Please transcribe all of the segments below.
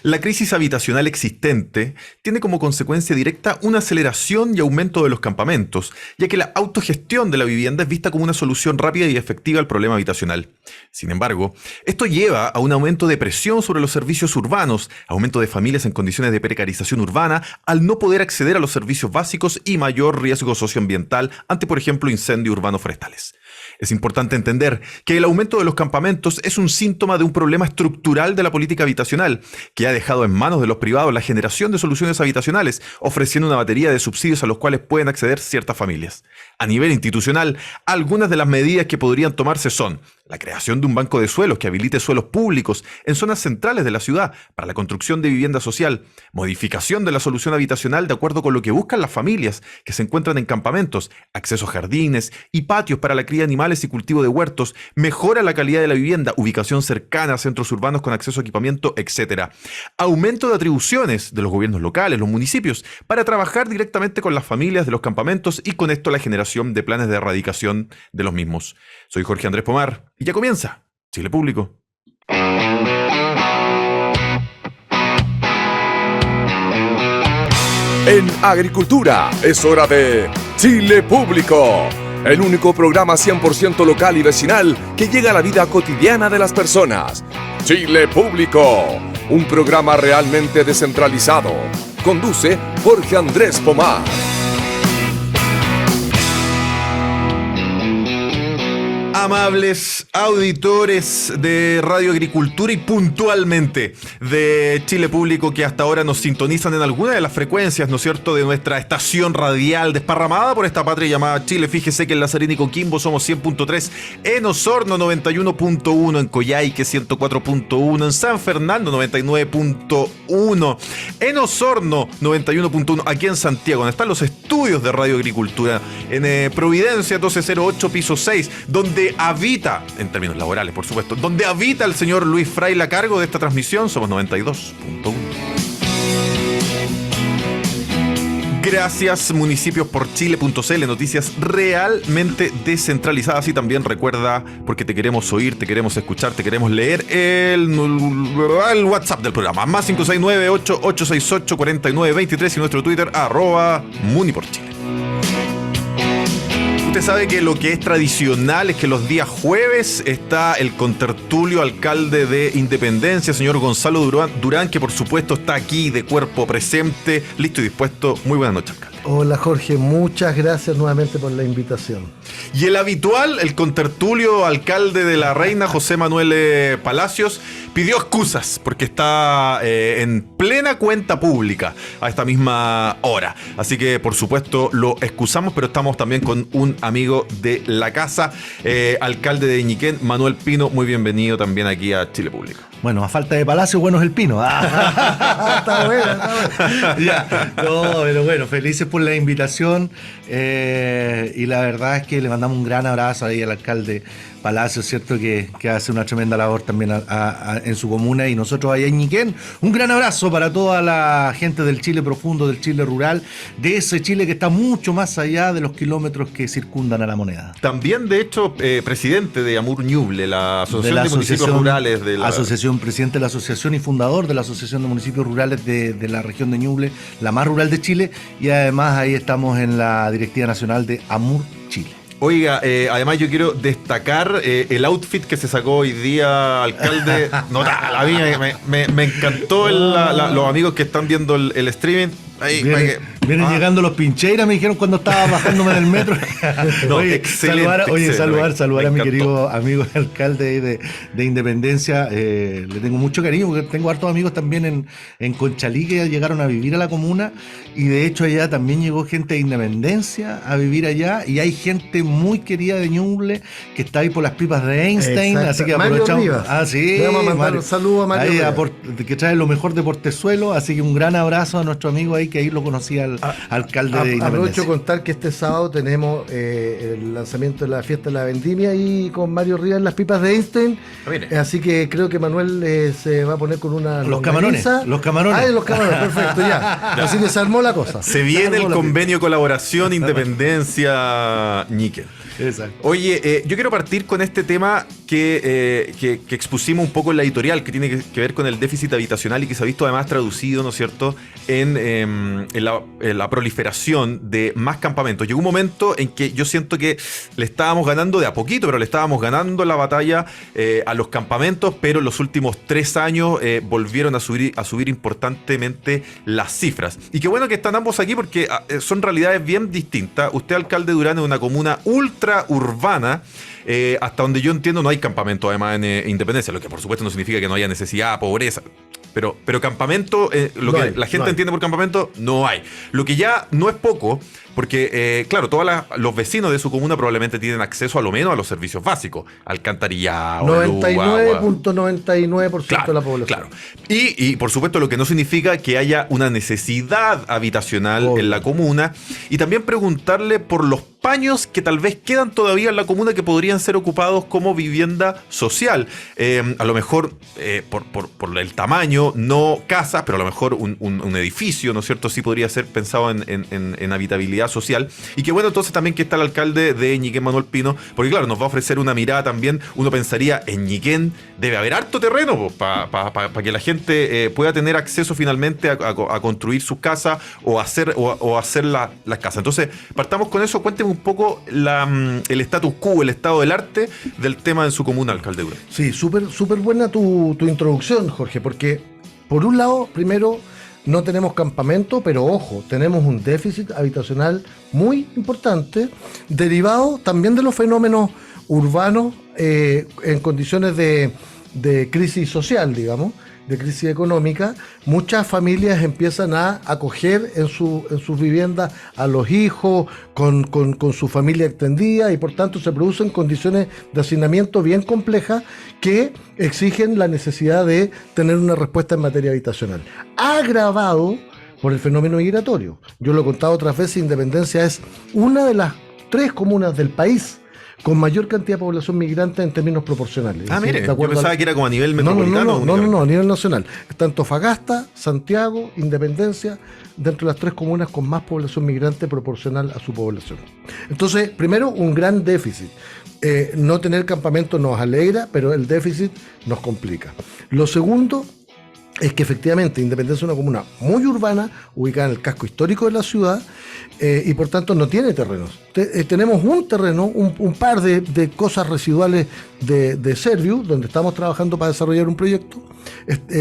La crisis habitacional existente tiene como consecuencia directa una aceleración y aumento de los campamentos, ya que la autogestión de la vivienda es vista como una solución rápida y efectiva al problema habitacional. Sin embargo, esto lleva a un aumento de presión sobre los servicios urbanos, aumento de familias en condiciones de precarización urbana al no poder acceder a los servicios básicos y mayor riesgo socioambiental ante, por ejemplo, incendios urbanos forestales. Es importante entender que el aumento de los campamentos es un síntoma de un problema estructural de la política habitacional, que ha dejado en manos de los privados la generación de soluciones habitacionales, ofreciendo una batería de subsidios a los cuales pueden acceder ciertas familias. A nivel institucional, algunas de las medidas que podrían tomarse son la creación de un banco de suelos que habilite suelos públicos en zonas centrales de la ciudad para la construcción de vivienda social, modificación de la solución habitacional de acuerdo con lo que buscan las familias que se encuentran en campamentos, acceso a jardines y patios para la cría de animales y cultivo de huertos, mejora la calidad de la vivienda, ubicación cercana a centros urbanos con acceso a equipamiento, etc. Aumento de atribuciones de los gobiernos locales, los municipios, para trabajar directamente con las familias de los campamentos y con esto la generación de planes de erradicación de los mismos. Soy Jorge Andrés Pomar y ya comienza Chile Público. En agricultura es hora de Chile Público, el único programa 100% local y vecinal que llega a la vida cotidiana de las personas. Chile Público, un programa realmente descentralizado. Conduce Jorge Andrés Pomar. Amables auditores de Radio Agricultura y puntualmente de Chile Público que hasta ahora nos sintonizan en alguna de las frecuencias, ¿no es cierto?, de nuestra estación radial desparramada por esta patria llamada Chile. Fíjese que en Lazarín y Coquimbo somos 100.3, en Osorno 91.1, en Coyhaique 104.1, en San Fernando 99.1, en Osorno 91.1, aquí en Santiago, donde están los estudios de Radio Agricultura, en Providencia 1208, piso 6, donde habita, en términos laborales por supuesto, donde habita el señor Luis Fraile a cargo de esta transmisión, somos 92.1. Gracias municipios por Chile.cl, noticias realmente descentralizadas. Y también recuerda, porque te queremos oír, te queremos escuchar, te queremos leer, el WhatsApp del programa, más 569-8868-4923 y nuestro Twitter, @muniporchile. Usted sabe que lo que es tradicional es que los días jueves está el contertulio alcalde de Independencia, señor Gonzalo Durán, que por supuesto está aquí de cuerpo presente, listo y dispuesto. Muy buenas noches, alcalde. Hola Jorge, muchas gracias nuevamente por la invitación. Y el habitual, el contertulio alcalde de La Reina, José Manuel Palacios, pidió excusas porque está en plena cuenta pública a esta misma hora. Así que por supuesto lo excusamos, pero estamos también con un amigo de la casa, alcalde de Ñiquén, Manuel Pino. Muy bienvenido también aquí a Chile Público. Bueno, a falta de Palacio, bueno es el Pino. Está bueno. Ya. No, pero bueno, felices por la invitación. Y la verdad es que le mandamos un gran abrazo ahí al alcalde Palacio, ¿cierto? Que hace una tremenda labor también en su comuna, y nosotros allá en Ñiquén. Un gran abrazo para toda la gente del Chile profundo, del Chile rural, de ese Chile que está mucho más allá de los kilómetros que circundan a la moneda. También, de hecho, presidente de Amur Ñuble, la Asociación de Municipios Rurales de la... Presidente de la asociación y fundador de la Asociación de Municipios Rurales de la región de Ñuble, la más rural de Chile, y además ahí estamos en la directiva nacional de Amur Chile. Oiga, además yo quiero destacar el outfit que se sacó hoy día, alcalde. Notable, a mí me encantó los amigos que están viendo el streaming. Ahí, vienen llegando los Pincheiras, me dijeron cuando estaba bajándome del metro. No, oye, excelente, saludar a mi querido amigo alcalde de Independencia. Le tengo mucho cariño porque tengo hartos amigos también en Conchalí que llegaron a vivir a la comuna, y de hecho allá también llegó gente de Independencia a vivir allá, y hay gente muy querida de Ñuble que está ahí por las pipas de Einstein. Exacto. Así que Mario aprovechamos. Rivas. Sí, le vamos a mandar un saludo a Mario ahí Rivas, que trae lo mejor de Portezuelo, así que un gran abrazo a nuestro amigo ahí, que ahí lo conocía al alcalde de Independencia. Aprovecho contar que este sábado tenemos el lanzamiento de la fiesta de la vendimia y con Mario Rivas en las pipas de Einstein. Así que creo que Manuel se va a poner con una Los camarones. Los camarones, perfecto, ya. Así que se armó la cosa. Se viene el convenio colaboración Independencia Ñiquén. Exacto. Oye, yo quiero partir con este tema que expusimos un poco en la editorial, que tiene que ver con el déficit habitacional y que se ha visto además traducido, ¿no es cierto?, en la proliferación de más campamentos. Llegó un momento en que yo siento que le estábamos ganando de a poquito, pero le estábamos ganando la batalla a los campamentos, pero en los últimos 3 años volvieron a subir importantemente las cifras. Y qué bueno que están ambos aquí porque son realidades bien distintas. Usted, alcalde Durán, es una comuna ultra urbana. Hasta donde yo entiendo no hay campamento además en Independencia, lo que por supuesto no significa que no haya necesidad, pobreza. Pero campamento, lo que la gente entiende por campamento, no hay. Lo que ya no es poco, porque claro, todos los vecinos de su comuna probablemente tienen acceso a lo menos a los servicios básicos, alcantarillado, 99.99% de la población. Claro. Y por supuesto lo que no significa que haya una necesidad habitacional en la comuna. Y también preguntarle por los paños que tal vez quedan todavía en la comuna que podrían ser ocupados como vivienda social. A lo mejor por el tamaño, no casas, pero a lo mejor un edificio, ¿no es cierto? Sí podría ser pensado en habitabilidad social. Y qué bueno entonces también que está el alcalde de Ñiquén, Manuel Pino, porque claro, nos va a ofrecer una mirada también. Uno pensaría, en Ñiquén debe haber harto terreno para que la gente pueda tener acceso finalmente a construir sus casas o hacer las casas. Entonces, partamos con eso. Cuénteme un poco el status quo, el estado del arte del tema en su comuna, alcalde Durán. Sí, súper buena tu introducción, Jorge, porque por un lado, primero, no tenemos campamento, pero ojo, tenemos un déficit habitacional muy importante, derivado también de los fenómenos urbanos en condiciones de crisis social, digamos, de crisis económica. Muchas familias empiezan a acoger en sus viviendas a los hijos con su familia extendida y por tanto se producen condiciones de hacinamiento bien complejas que exigen la necesidad de tener una respuesta en materia habitacional. Agravado por el fenómeno migratorio. Yo lo he contado otras veces, Independencia es una de las 3 comunas del país con mayor cantidad de población migrante en términos proporcionales. Mire, yo pensaba que era como a nivel metropolitano. No, a nivel nacional. Está Antofagasta, Santiago, Independencia, dentro de las 3 comunas con más población migrante proporcional a su población. Entonces, primero, un gran déficit. No tener campamento nos alegra, pero el déficit nos complica. Lo segundo es que efectivamente Independencia es una comuna muy urbana, ubicada en el casco histórico de la ciudad, y por tanto no tiene terrenos. Tenemos un terreno, un par de cosas residuales de Serviu, donde estamos trabajando para desarrollar un proyecto.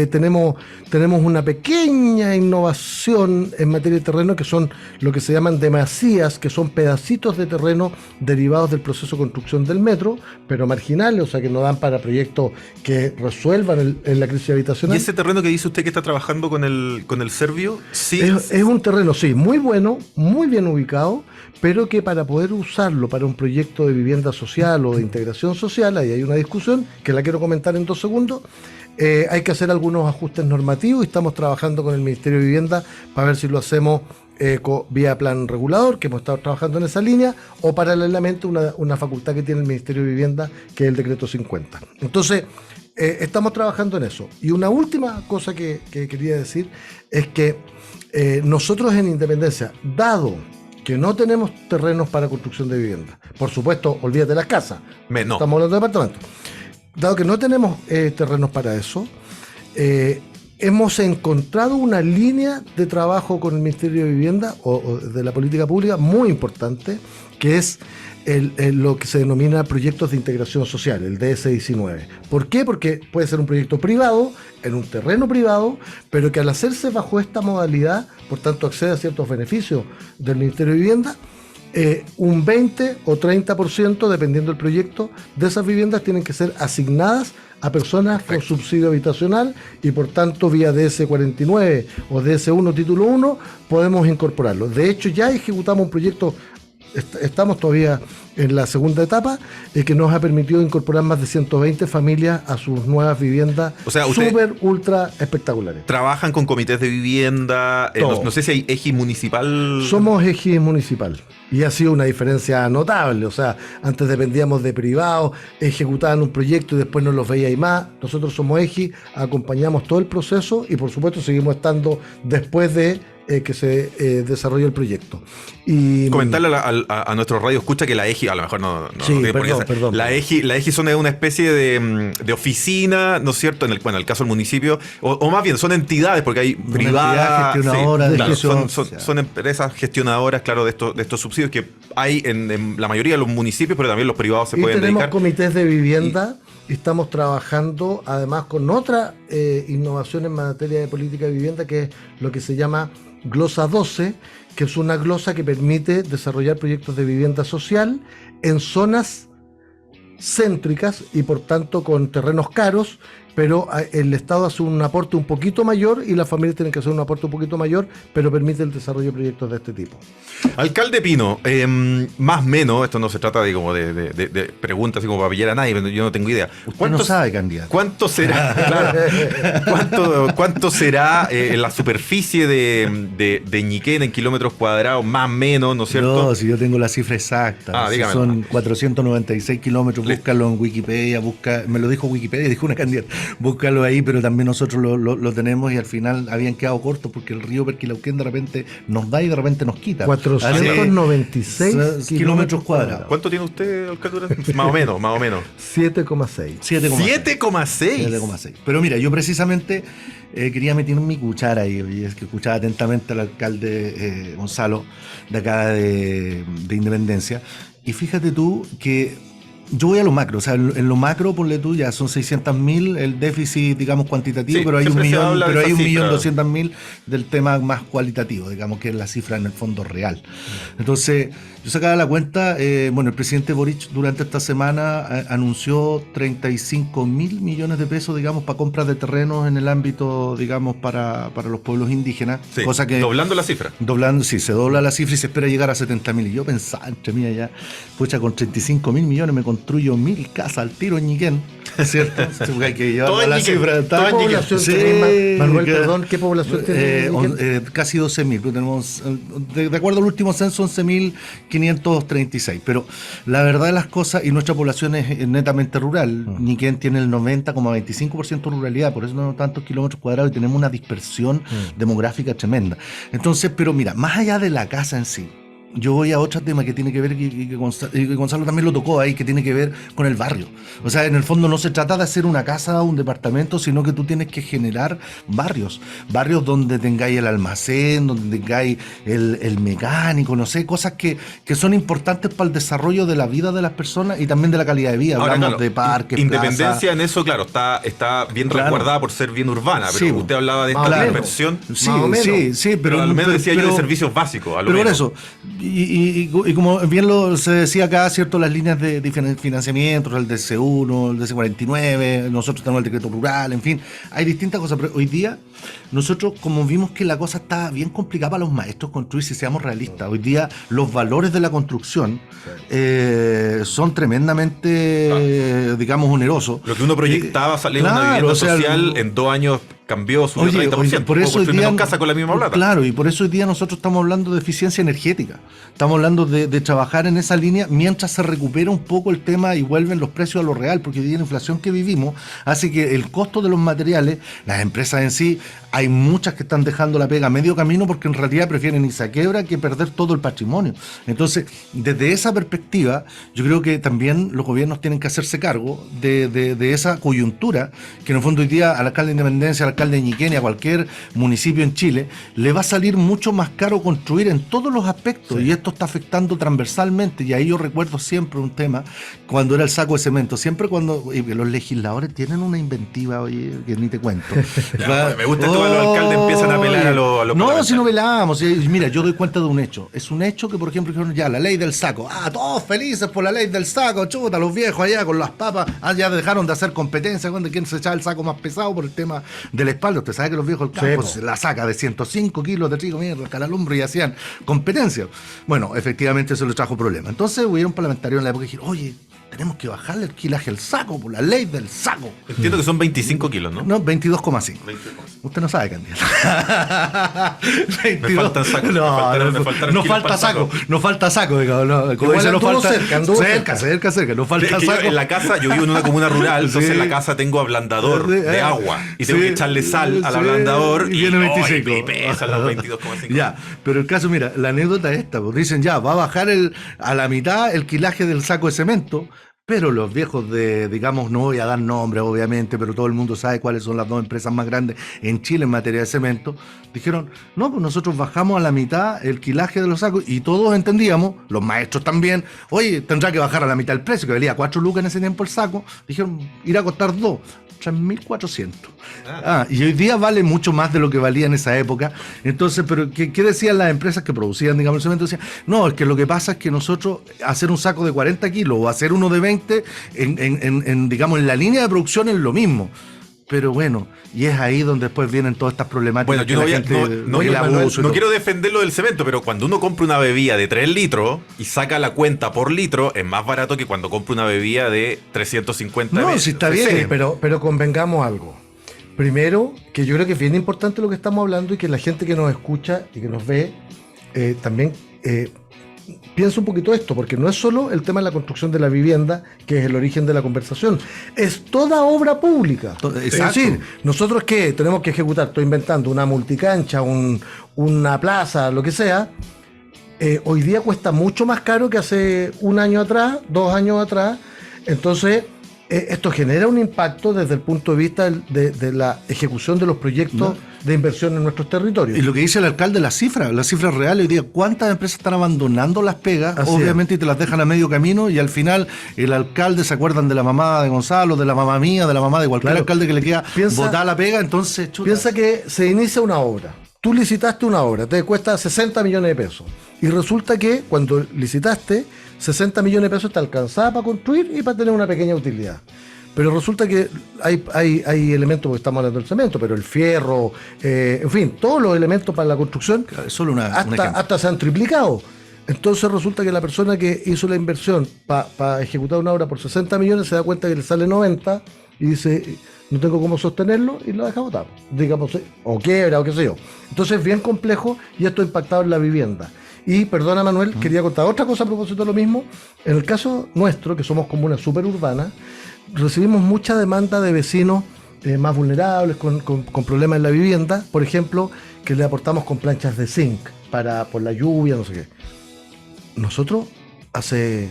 Tenemos una pequeña innovación en materia de terreno, que son lo que se llaman demasías, que son pedacitos de terreno derivados del proceso de construcción del metro, pero marginales, o sea que no dan para proyectos que resuelvan la crisis habitacional. ¿Y ese terreno que dice usted que está trabajando con el Serviu? Sí. Es un terreno, sí, muy bueno, muy bien ubicado, pero que para poder usarlo para un proyecto de vivienda social o de integración social, ahí hay una discusión que la quiero comentar en 2 segundos. Hay que hacer algunos ajustes normativos y estamos trabajando con el Ministerio de Vivienda para ver si lo hacemos vía plan regulador, que hemos estado trabajando en esa línea, o paralelamente una facultad que tiene el Ministerio de Vivienda, que es el decreto 50. Entonces, estamos trabajando en eso. Y una última cosa que quería decir es que nosotros en Independencia, dado que no tenemos terrenos para construcción de vivienda, por supuesto, olvídate de las casas, no. Estamos hablando de departamentos. Dado que no tenemos terrenos para eso, hemos encontrado una línea de trabajo con el Ministerio de Vivienda o de la política pública muy importante, que es lo que se denomina proyectos de integración social, el DS-19. ¿Por qué? Porque puede ser un proyecto privado, en un terreno privado, pero que al hacerse bajo esta modalidad, por tanto accede a ciertos beneficios del Ministerio de Vivienda. Un 20 o 30%, dependiendo del proyecto, de esas viviendas tienen que ser asignadas a personas con subsidio habitacional y por tanto vía DS-49 o DS-1 título 1 podemos incorporarlo. De hecho ya ejecutamos un proyecto, estamos todavía en la segunda etapa, que nos ha permitido incorporar más de 120 familias a sus nuevas viviendas, o sea, súper, ultra espectaculares. ¿Trabajan con comités de vivienda? No sé si hay EGI municipal. Somos EGI municipal y ha sido una diferencia notable. O sea, antes dependíamos de privados, ejecutaban un proyecto y después no los veía y más. Nosotros somos EGI, acompañamos todo el proceso y por supuesto seguimos estando después de que se desarrolle el proyecto. Y comentarle a nuestros radio escucha que la EGI, a lo mejor no Sí, tiene por qué ser. perdón. La EGI son una especie de oficina, ¿no es cierto? En el caso del municipio, o más bien son entidades, porque hay Una privadas, entidad gestionadora de claro, gestión. son empresas gestionadoras, claro, de estos subsidios que hay en la mayoría de los municipios, pero también los privados se y pueden tenemos dedicar. comités de vivienda y estamos trabajando además con otra innovación en materia de política de vivienda, que es lo que se llama Glosa 12, que es una glosa que permite desarrollar proyectos de vivienda social en zonas céntricas y por tanto con terrenos caros, pero el Estado hace un aporte un poquito mayor y las familias tienen que hacer un aporte un poquito mayor, pero permite el desarrollo de proyectos de este tipo. Alcalde Pino, más o menos, esto no se trata de como de preguntas así como para pillar a nadie, pero yo no tengo idea. Usted no sabe, candidato. ¿Cuánto será, claro, cuánto será la superficie de Ñiquén en kilómetros cuadrados, más o menos, ¿no es cierto? No, si yo tengo la cifra exacta. Si dígame. son 496 kilómetros, búscalo en Wikipedia, me lo dijo Wikipedia, dijo una candidata, búscalo ahí, pero también nosotros lo tenemos y al final habían quedado cortos porque el río Perquilauquén de repente nos da y de repente nos quita. 496 kilómetros cuadrados. ¿Cuánto tiene usted, alcaldura? Más o menos. 7,6. 7,6. Pero mira, yo precisamente quería meter mi cuchara ahí, y es que escuchaba atentamente al alcalde Gonzalo de acá de Independencia, y fíjate tú que yo voy a lo macro, o sea, en lo macro, ponle tú, ya son 600.000 el déficit, digamos, cuantitativo, Sí, pero hay siempre se habla de esa cifra. 1.200.000 del tema más cualitativo, digamos, que es la cifra en el fondo real. Entonces, yo sacaba la cuenta, el presidente Boric durante esta semana anunció 35.000 millones de pesos, digamos, para compras de terrenos en el ámbito, digamos, para los pueblos indígenas, Sí, cosa que... doblando la cifra. Sí, se dobla la cifra y se espera llegar a 70.000. Y yo pensaba, entre mí ya, pucha, con 35.000 millones me construyo 1.000 casas al tiro en Ñiquén, ¿cierto? Porque hay que llevar la cifra. ¿Qué población tiene, Manuel, perdón, qué población tiene Ñiquén? Casi 12.000, pero tenemos, de acuerdo al último censo, 11.536. Pero la verdad de las cosas, y nuestra población es netamente rural, Ñiquén tiene el 90,25% de ruralidad, por eso no tenemos tantos kilómetros cuadrados y tenemos una dispersión demográfica tremenda. Entonces, pero mira, más allá de la casa en sí, yo voy a otro tema que tiene que ver, y que Gonzalo también lo tocó ahí, que tiene que ver con el barrio. O sea, en el fondo no se trata de hacer una casa o un departamento, sino que tú tienes que generar barrios donde tengáis el almacén, donde tengáis el mecánico, no sé, cosas que son importantes para el desarrollo de la vida de las personas y también de la calidad de vida. Ahora, Hablamos claro, de parques, Independencia plazas. en eso, claro, está bien Claro. resguardada por ser bien urbana, pero Sí, usted hablaba de más esta o menos. inversión. Sí, Más o menos. sí, Pero al menos decía yo de servicios básicos. A lo Pero por menos. eso, y como bien se decía acá, ¿cierto? Las líneas de financiamiento, el DC1, el DC49, nosotros tenemos el decreto rural, en fin, hay distintas cosas, pero hoy día nosotros, como vimos que la cosa está bien complicada para los maestros construir, si seamos realistas, hoy día los valores de la construcción son tremendamente, digamos, onerosos. Lo que uno proyectaba salir una Claro, vivienda o sea, social en 2 años cambió, subió 30%. por eso hoy construir día, menos casa con la misma plata. Claro, y por eso hoy día nosotros estamos hablando de eficiencia energética. Estamos hablando de trabajar en esa línea mientras se recupera un poco el tema y vuelven los precios a lo real, porque hoy día la inflación que vivimos hace que el costo de los materiales, las empresas en sí, hay muchas que están dejando la pega a medio camino porque en realidad prefieren irse a quiebra que perder todo el patrimonio. Entonces, desde esa perspectiva, yo creo que también los gobiernos tienen que hacerse cargo de esa coyuntura, que en el fondo hoy día al alcalde de Independencia, al alcalde de Ñiquén y a cualquier municipio en Chile, le va a salir mucho más caro construir en todos los aspectos, sí. Y esto está afectando transversalmente, y ahí yo recuerdo siempre un tema, cuando era el saco de cemento, siempre cuando los legisladores tienen una inventiva, oye, que ni te cuento. Ya, me gusta esto cuando los alcaldes empiezan a apelar a los no, si no velamos, mira, yo doy cuenta de un hecho, es un hecho que por ejemplo dijeron ya, la ley del saco, todos felices por la ley del saco, chuta, los viejos allá con las papas, ya dejaron de hacer competencia, cuando quién se echaba el saco más pesado por el tema de la espalda, usted sabe que los viejos del campo se la saca de 105 kilos de trigo, mierda, calalumbre y hacían competencia. Bueno, efectivamente eso les trajo problemas. Entonces hubieron parlamentarios en la época que dijeron, oye, tenemos que bajarle el kilaje al saco, por la ley del saco. Entiendo que son 25 kilos, ¿no? No, 22,5. 22,5. Usted no sabe, candidato. Me faltan sacos. Me faltaron No kilos falta para el saco. No falta saco, digamos. No, como Igual dice, no anduvo falta. cerca. Cerca. No Es falta que yo saco. en la casa, yo vivo en una comuna rural, entonces Sí. en la casa tengo ablandador de agua y tengo Sí. que echarle sal al Sí. ablandador Y viene 25. y pesan los 22,5. Ya, pero el caso, mira, la anécdota es esta, pues dicen ya, va a bajar a la mitad el kilaje del saco de cemento, pero los viejos digamos, no voy a dar nombres obviamente, pero todo el mundo sabe cuáles son las dos empresas más grandes en Chile en materia de cemento, dijeron, no, pues nosotros bajamos a la mitad el kilaje de los sacos y todos entendíamos, los maestros también, oye, tendrá que bajar a la mitad el precio, que valía 4 lucas en ese tiempo el saco, dijeron, irá a costar 2. 3.400. Y hoy día vale mucho más de lo que valía en esa época. Entonces, pero ¿qué decían las empresas que producían, digamos, el cemento? Decían, no, es que lo que pasa es que nosotros hacer un saco de 40 kilos o hacer uno de 20, digamos, en la línea de producción es lo mismo. Pero bueno, y es ahí donde después vienen todas estas problemáticas. Bueno, yo no quiero defender lo del cemento, pero cuando uno compra una bebida de 3 litros y saca la cuenta por litro, es más barato que cuando compra una bebida de 350 No, ml. si está bien. Sí, pero convengamos algo. Primero, que yo creo que es bien importante lo que estamos hablando y que la gente que nos escucha y que nos ve también piensa un poquito esto, porque no es solo el tema de la construcción de la vivienda, que es el origen de la conversación, es toda obra pública. Exacto. Es decir, nosotros que tenemos que ejecutar, estoy inventando, una multicancha, una plaza, lo que sea, hoy día cuesta mucho más caro que hace un año atrás, 2 años atrás. Entonces, esto genera un impacto desde el punto de vista de la ejecución de los proyectos de inversión en nuestros territorios. Y lo que dice el alcalde, las cifras reales hoy día, ¿cuántas empresas están abandonando las pegas? Así Obviamente, y te las dejan a medio camino, y al final el alcalde se acuerdan de la mamá de Gonzalo, de la mamá mía, de la mamá de cualquier Claro. alcalde que le queda Piensa- botar la pega, entonces, chuta. Piensa que se inicia una obra. Tú licitaste una obra, te cuesta 60 millones de pesos. Y resulta que cuando licitaste, 60 millones de pesos te alcanzaba para construir y para tener una pequeña utilidad. Pero resulta que hay elementos, porque estamos hablando del cemento, pero el fierro, en fin, todos los elementos para la construcción Es solo un ejemplo. hasta se han triplicado. Entonces resulta que la persona que hizo la inversión para ejecutar una obra por 60 millones se da cuenta que le sale 90 y dice, no tengo cómo sostenerlo, y lo deja botar, digamos, o quiebra o qué sé yo. Entonces es bien complejo y esto ha impactado en la vivienda. Y perdona, Manuel, quería contar otra cosa a propósito de lo mismo. En el caso nuestro, que somos comuna superurbana, recibimos mucha demanda de vecinos más vulnerables, con problemas en la vivienda, por ejemplo, que le aportamos con planchas de zinc por la lluvia, no sé qué. Nosotros hace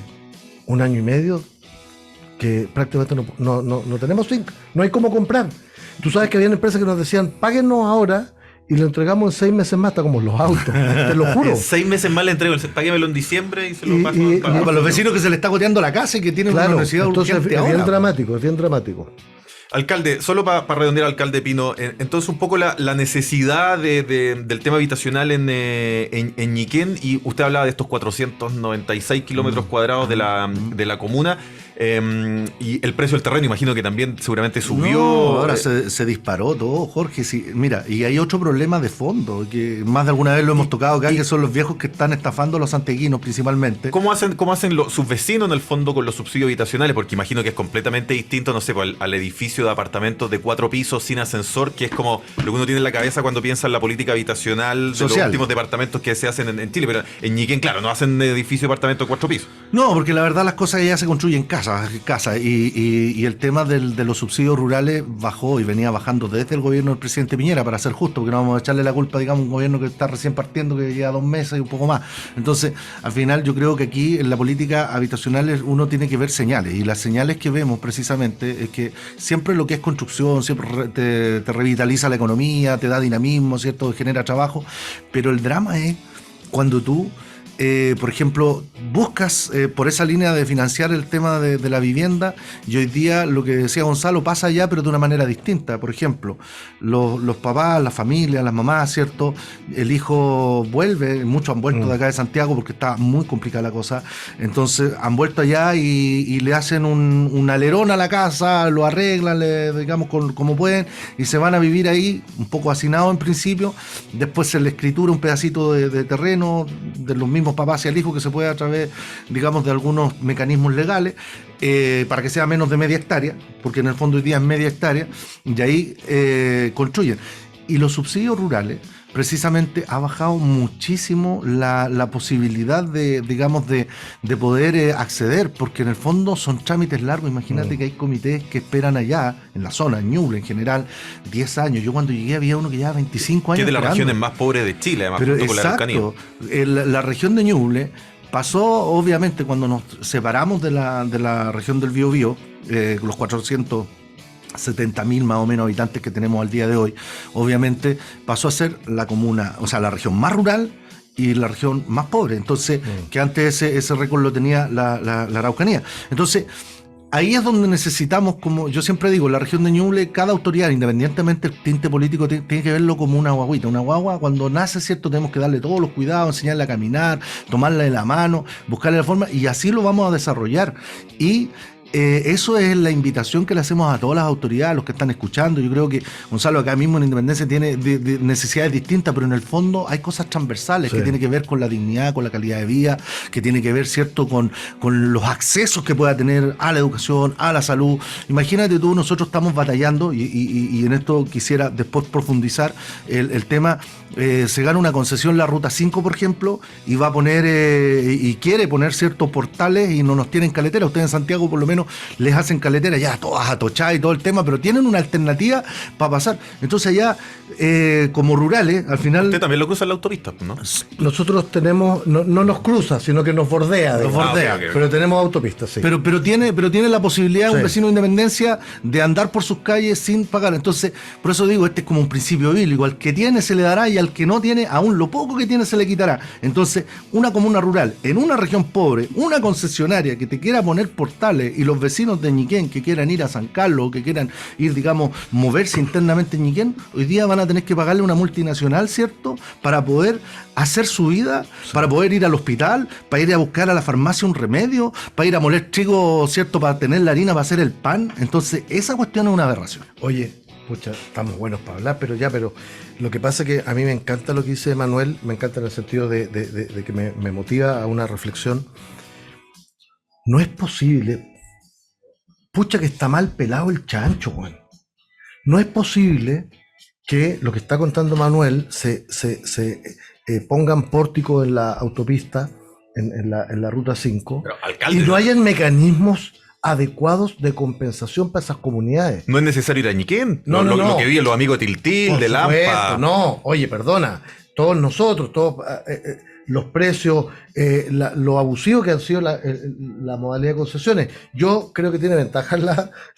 1 año y medio que prácticamente no tenemos zinc, no hay cómo comprar. Tú sabes que había empresas que nos decían, páguenos ahora y lo entregamos en 6 meses más, está como los autos, te lo juro. En 6 meses más le entrego, páguemelo en diciembre y se lo Y- paso. y- Para los vecinos que se le está goteando la casa y que tienen Claro, una necesidad entonces urgente es bien ahora. dramático, es bien dramático. Alcalde, solo para redondear, alcalde Pino, entonces un poco la necesidad del tema habitacional en Ñiquén, y usted hablaba de estos 496 kilómetros cuadrados de la comuna, y el precio del terreno, imagino que también seguramente subió. No, ahora se disparó todo, Jorge. Sí, mira, y hay otro problema de fondo, que más de alguna vez lo hemos tocado acá, que son los viejos que están estafando a los santiaguinos principalmente. ¿Cómo hacen sus vecinos en el fondo con los subsidios habitacionales? Porque imagino que es completamente distinto, no sé, al edificio de apartamentos de 4 pisos sin ascensor, que es como lo que uno tiene en la cabeza cuando piensa en la política habitacional de Social. los últimos departamentos que se hacen en Chile. Pero en Ñiquén, claro, no hacen edificio de apartamentos de 4 pisos. No, porque la verdad las cosas ya se construyen casas, y el tema de los subsidios rurales bajó y venía bajando desde el gobierno del presidente Piñera, para ser justo, porque no vamos a echarle la culpa, digamos, a un gobierno que está recién partiendo, que lleva 2 meses y un poco más. Entonces, al final yo creo que aquí en la política habitacional uno tiene que ver señales, y las señales que vemos precisamente es que siempre lo que es construcción, siempre te revitaliza la economía, te da dinamismo, ¿cierto? Genera trabajo, pero el drama es cuando tú, por ejemplo, buscas por esa línea de financiar el tema de la vivienda, y hoy día lo que decía Gonzalo pasa allá, pero de una manera distinta. Por ejemplo, los papás, la familia, las mamás, ¿cierto? El hijo vuelve, muchos han vuelto de acá de Santiago porque está muy complicada la cosa, entonces han vuelto allá y le hacen un alerón a la casa, lo arreglan, digamos, como pueden, y se van a vivir ahí, un poco hacinados en principio, después se le escritura un pedacito de terreno de los mismos papás y al hijo, que se puede a través, digamos, de algunos mecanismos legales, para que sea menos de media hectárea, porque en el fondo hoy día es media hectárea, y ahí construyen. Y los subsidios rurales, precisamente ha bajado muchísimo la posibilidad de, digamos, de poder acceder, porque en el fondo son trámites largos. Imagínate que hay comités que esperan allá, en la zona, en Ñuble en general, 10 años. Yo cuando llegué había uno que llevaba 25 años. Que es de las esperando. regiones más pobres de Chile, además, Pero junto con la Araucanía. exacto, la región de Ñuble pasó, obviamente, cuando nos separamos de la región del Biobío, los 470.000 más o menos habitantes que tenemos al día de hoy, obviamente pasó a ser la comuna, o sea, la región más rural y la región más pobre. Entonces, que antes ese récord lo tenía la Araucanía. Entonces, ahí es donde necesitamos, como yo siempre digo, la región de Ñuble, cada autoridad, independientemente del tinte político, tiene que verlo como una guaguita. Una guagua, cuando nace, ¿cierto? Tenemos que darle todos los cuidados, enseñarle a caminar, tomarla de la mano, buscarle la forma, y así lo vamos a desarrollar. Y eso es la invitación que le hacemos a todas las autoridades, a los que están escuchando. Yo creo que Gonzalo acá mismo en Independencia tiene de necesidades distintas, pero en el fondo hay cosas transversales que tienen que ver con la dignidad, con la calidad de vida, que tiene que ver, ¿cierto?, con los accesos que pueda tener a la educación, a la salud. Imagínate tú, nosotros estamos batallando, y en esto quisiera después profundizar el tema. Se gana una concesión la Ruta 5, por ejemplo, y va a poner y quiere poner ciertos portales y no nos tienen caletera. Ustedes en Santiago por lo menos les hacen caletera ya todas atochadas y todo el tema, pero tienen una alternativa para pasar. Entonces allá, como rurales, al final... Usted también lo cruza en la autopista, ¿no? Nosotros tenemos, no nos cruza, sino que nos bordea. Nos bordea. Ok. Pero tenemos autopistas, sí. Pero tiene la posibilidad, Sí. un vecino de Independencia, de andar por sus calles sin pagar. Entonces, por eso digo, este es como un principio bíblico. Al que tiene se le dará, y al que no tiene, aún lo poco que tiene se le quitará. Entonces, una comuna rural, en una región pobre, una concesionaria que te quiera poner portales, y los vecinos de Ñiquén que quieran ir a San Carlos, o que quieran ir, digamos, moverse internamente en Ñiquén, hoy día van a tener que pagarle a una multinacional, ¿cierto?, para poder hacer su vida, para poder ir al hospital, para ir a buscar a la farmacia un remedio, para ir a moler trigo, ¿cierto?, para tener la harina para hacer el pan. Entonces, esa cuestión es una aberración. Oye, pucha, estamos buenos para hablar, pero lo que pasa es que a mí me encanta lo que dice Manuel, me encanta en el sentido de que me motiva a una reflexión. No es posible, pucha que está mal pelado el chancho, Juan. No es posible que lo que está contando Manuel se pongan pórticos en la autopista, en la Ruta 5, Pero, alcalde, y no hayan mecanismos adecuados de compensación para esas comunidades. no es necesario ir a Ñiquén. No. Lo que vi en los amigos de Tiltil, Por de supuesto, Lampa. no, oye, perdona, todos nosotros, los precios, lo abusivo que han sido la modalidad de concesiones. Yo creo que tiene ventaja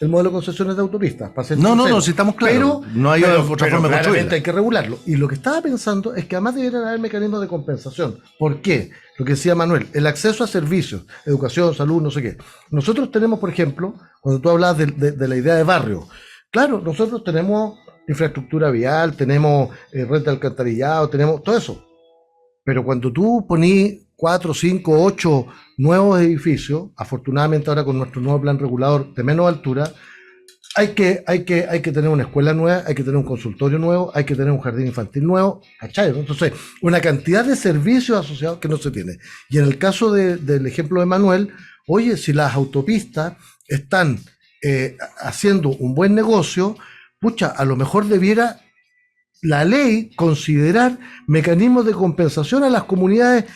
el modelo de concesiones de autopistas. Para ser sincero. Si estamos claros. No hay otra forma de claramente construirla. hay que regularlo. Y lo que estaba pensando es que además deberían haber mecanismos de compensación. ¿Por qué? Lo que decía Manuel, el acceso a servicios, educación, salud, no sé qué. Nosotros tenemos, por ejemplo, cuando tú hablas de la idea de barrio, claro, nosotros tenemos infraestructura vial, tenemos red de alcantarillado, tenemos todo eso. Pero cuando tú ponís 4, 5, 8 nuevos edificios, afortunadamente ahora con nuestro nuevo plan regulador de menos altura, hay que tener una escuela nueva, hay que tener un consultorio nuevo, hay que tener un jardín infantil nuevo, ¿cachai? Entonces, una cantidad de servicios asociados que no se tiene. Y en el caso del ejemplo de Manuel, oye, si las autopistas están haciendo un buen negocio, pucha, a lo mejor debiera la ley considerar mecanismos de compensación a las comunidades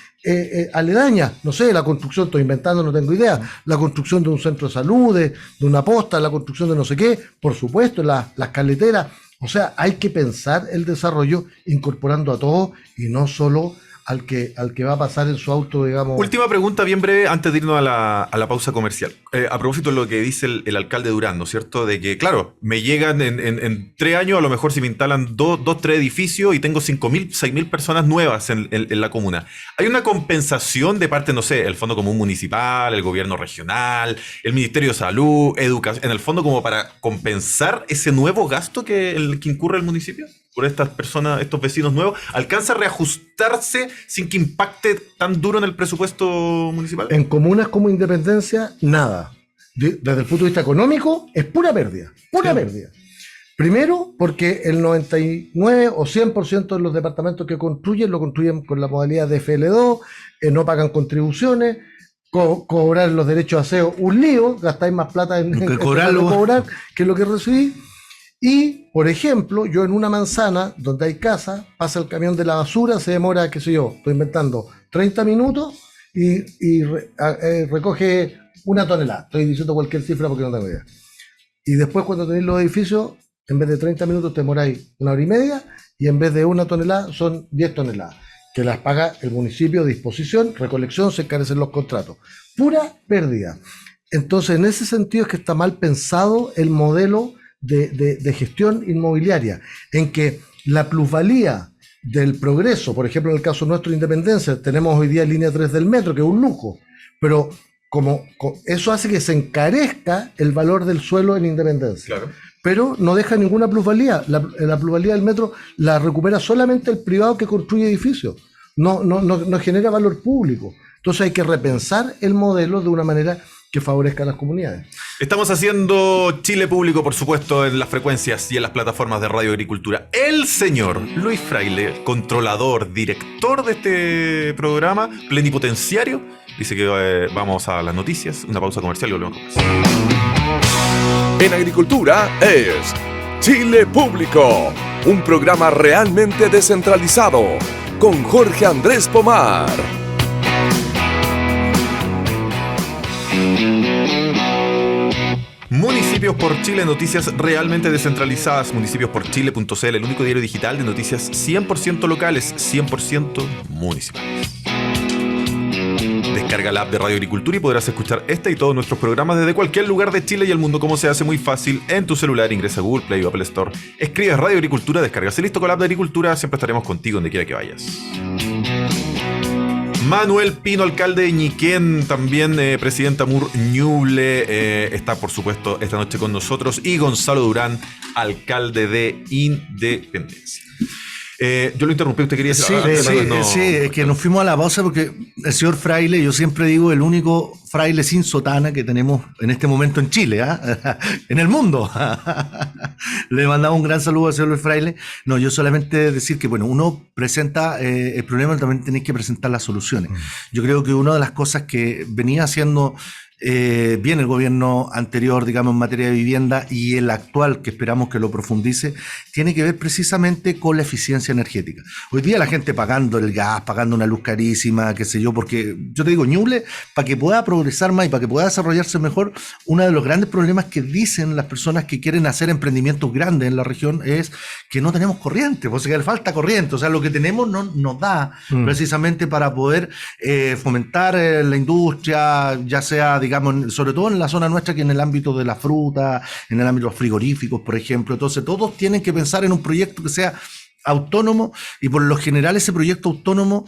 aledañas. No sé, la construcción, estoy inventando, no tengo idea, la construcción de un centro de salud, de una posta, la construcción de no sé qué, por supuesto, las carreteras. O sea, hay que pensar el desarrollo incorporando a todos y no solo al que va a pasar en su auto, digamos. Última pregunta bien breve antes de irnos a la pausa comercial. A propósito de lo que dice el alcalde Durán, ¿no es cierto? De que, claro, me llegan en 3 años, a lo mejor si me instalan 2, 3 edificios y tengo 5.000, 6.000 personas nuevas en la comuna. ¿Hay una compensación de parte, no sé, el Fondo Común Municipal, el Gobierno Regional, el Ministerio de Salud, Educación, en el fondo como para compensar ese nuevo gasto que incurre el municipio por estas personas, estos vecinos nuevos? ¿Alcanza a reajustarse sin que impacte tan duro en el presupuesto municipal? En comunas como Independencia, nada. Desde el punto de vista económico, es pura pérdida. Pura pérdida. Primero, porque el 99 o 100% de los departamentos que construyen, lo construyen con la modalidad de FL2, no pagan contribuciones. cobrar los derechos de aseo, un lío, gastáis más plata en cobrar que lo que recibí. Y, por ejemplo, yo en una manzana donde hay casa, pasa el camión de la basura, se demora, qué sé yo, estoy inventando, 30 minutos y recoge 1 tonelada. Estoy diciendo cualquier cifra porque no tengo idea. Y después cuando tenéis los edificios, en vez de 30 minutos te demoráis 1 hora y media y en vez de 1 tonelada son 10 toneladas, que las paga el municipio, disposición, recolección, se encarecen los contratos. Pura pérdida. Entonces, en ese sentido es que está mal pensado el modelo de gestión inmobiliaria, en que la plusvalía del progreso, por ejemplo en el caso nuestro de Independencia, tenemos hoy día línea 3 del metro, que es un lujo, pero eso hace que se encarezca el valor del suelo en Independencia. Claro. Pero no deja ninguna plusvalía. La plusvalía del metro la recupera solamente el privado que construye edificios. No genera valor público. Entonces hay que repensar el modelo de una manera que favorezca a las comunidades. Estamos haciendo Chile Público, por supuesto, en las frecuencias y en las plataformas de Radio Agricultura. El señor Luis Fraile, controlador, director de este programa, plenipotenciario, dice que vamos a las noticias, una pausa comercial y volvemos con más. En Agricultura es Chile Público, un programa realmente descentralizado, con Jorge Andrés Pomar. Municipios por Chile, noticias realmente descentralizadas. Municipios-por-chile.cl, el único diario digital de noticias 100% locales, 100% municipales. Descarga la app de Radio Agricultura y podrás escuchar este y todos nuestros programas desde cualquier lugar de Chile y el mundo. Como se hace muy fácil, en tu celular ingresa a Google Play o Apple Store, escribes Radio Agricultura, descargas y listo con la app de Agricultura. Siempre estaremos contigo donde quiera que vayas. Manuel Pino, alcalde de Ñiquén, también presidenta Amur Ñuble, está por supuesto esta noche con nosotros, y Gonzalo Durán, alcalde de Independencia. Yo lo interrumpí, usted quería decir. Sí, es que nos fuimos a la pausa porque el señor Fraile, yo siempre digo, el único fraile sin sotana que tenemos en este momento en Chile, en el mundo. Le mandamos un gran saludo al señor Luis Fraile. No, yo solamente decir que, bueno, uno presenta el problema, también tenéis que presentar las soluciones. Yo creo que una de las cosas que venía haciendo bien el gobierno anterior, digamos, en materia de vivienda, y el actual, que esperamos que lo profundice, tiene que ver precisamente con la eficiencia energética. Hoy día la gente pagando el gas, pagando una luz carísima, qué sé yo, porque yo te digo, Ñuble, para que pueda progresar más y para que pueda desarrollarse mejor, uno de los grandes problemas que dicen las personas que quieren hacer emprendimientos grandes en la región es que no tenemos corriente, o sea, que le falta corriente, o sea, lo que tenemos no nos da precisamente para poder fomentar la industria, ya sea, digamos, sobre todo en la zona nuestra, que en el ámbito de la fruta, en el ámbito de los frigoríficos, por ejemplo. Entonces todos tienen que pensar en un proyecto que sea autónomo, y por lo general ese proyecto autónomo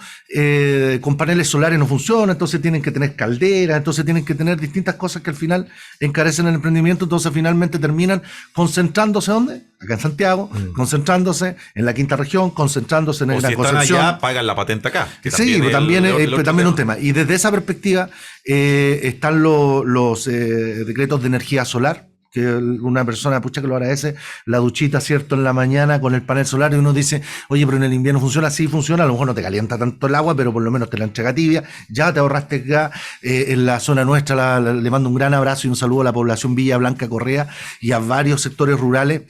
con paneles solares no funciona, entonces tienen que tener calderas, entonces tienen que tener distintas cosas que al final encarecen el emprendimiento, entonces finalmente terminan concentrándose ¿dónde? Acá en Santiago, concentrándose en la quinta región, concentrándose en la Concepción. Si están allá, pagan la patente acá. Sí, pero también es un tema. Y desde esa perspectiva están los decretos de energía solar, que una persona, pucha, que lo agradece, la duchita, ¿cierto?, en la mañana con el panel solar, y uno dice, oye, pero en el invierno funciona. Sí, funciona, a lo mejor no te calienta tanto el agua, pero por lo menos te la entrega tibia, ya te ahorraste gas. En la zona nuestra le mando un gran abrazo y un saludo a la población Villa Blanca Correa y a varios sectores rurales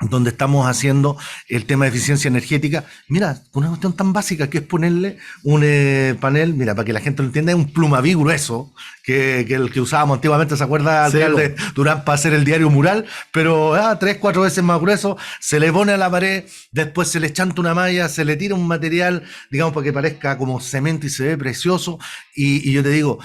donde estamos haciendo el tema de eficiencia energética. Mira, una cuestión tan básica que es ponerle un panel, mira, para que la gente lo entienda, es un plumaví grueso, que el que usábamos antiguamente, ¿se acuerda, alcalde Durán, para hacer el diario mural? Pero 3-4 veces más grueso, se le pone a la pared, después se le chanta una malla, se le tira un material, digamos, para que parezca como cemento y se ve precioso, y yo te digo,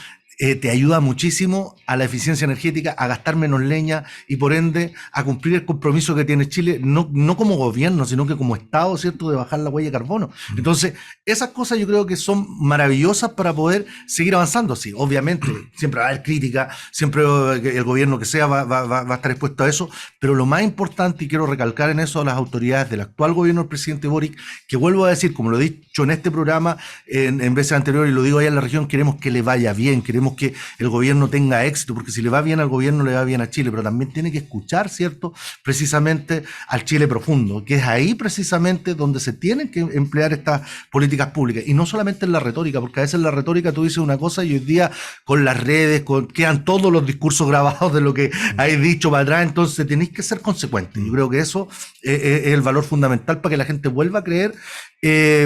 te ayuda muchísimo a la eficiencia energética, a gastar menos leña y por ende a cumplir el compromiso que tiene Chile, no como gobierno, sino que como Estado, ¿cierto?, de bajar la huella de carbono. Entonces, esas cosas yo creo que son maravillosas para poder seguir avanzando. Sí, obviamente, siempre va a haber crítica, siempre el gobierno que sea va a estar expuesto a eso, pero lo más importante, y quiero recalcar en eso a las autoridades del actual gobierno del presidente Boric, que vuelvo a decir, como lo he dicho en este programa en veces anteriores y lo digo allá en la región, queremos que le vaya bien, queremos queremos que el gobierno tenga éxito, porque si le va bien al gobierno, le va bien a Chile, pero también tiene que escuchar, ¿cierto?, precisamente al Chile profundo, que es ahí precisamente donde se tienen que emplear estas políticas públicas, y no solamente en la retórica, porque a veces en la retórica tú dices una cosa y hoy día con las redes quedan todos los discursos grabados de lo que hay dicho para atrás, entonces tenéis que ser consecuentes. Yo creo que eso es el valor fundamental para que la gente vuelva a creer,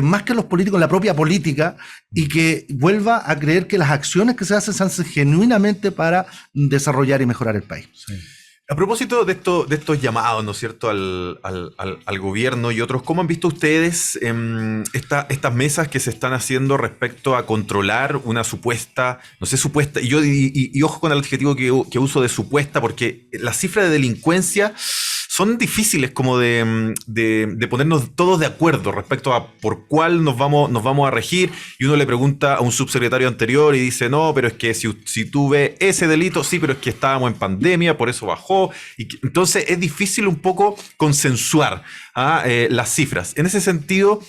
más que los políticos, en la propia política, y que vuelva a creer que las acciones que se hacen genuinamente para desarrollar y mejorar el país. Sí. A propósito de estos llamados, ¿no es cierto?, al gobierno y otros, ¿cómo han visto ustedes estas mesas que se están haciendo respecto a controlar una supuesta, no sé, supuesta, y ojo con el adjetivo que uso de supuesta, porque las cifras de delincuencia son difíciles como de ponernos todos de acuerdo respecto a por cuál nos vamos a regir, y uno le pregunta a un subsecretario anterior y dice, no, pero es que si tú ves ese delito, sí, pero es que estábamos en pandemia, por eso bajó, entonces es difícil un poco consensuar las cifras. En ese sentido,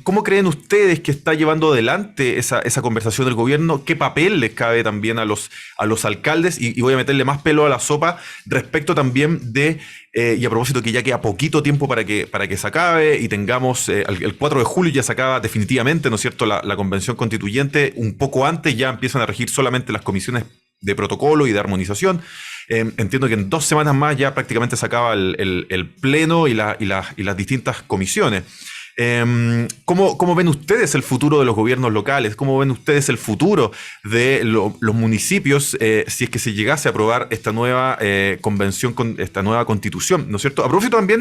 ¿cómo creen ustedes que está llevando adelante esa conversación del gobierno? ¿Qué papel les cabe también a los alcaldes? Y voy a meterle más pelo a la sopa respecto también de, y a propósito que ya queda poquito tiempo para que se acabe y tengamos, el 4 de julio ya se acaba definitivamente, ¿no es cierto?, la convención constituyente. Un poco antes ya empiezan a regir solamente las comisiones de protocolo y de armonización. Entiendo que en 2 semanas más ya prácticamente se acaba el pleno y las distintas comisiones. ¿Cómo ven ustedes el futuro de los gobiernos locales? ¿Cómo ven ustedes el futuro de los municipios si es que se llegase a aprobar esta nueva convención, esta nueva constitución, ¿no es cierto? A propósito también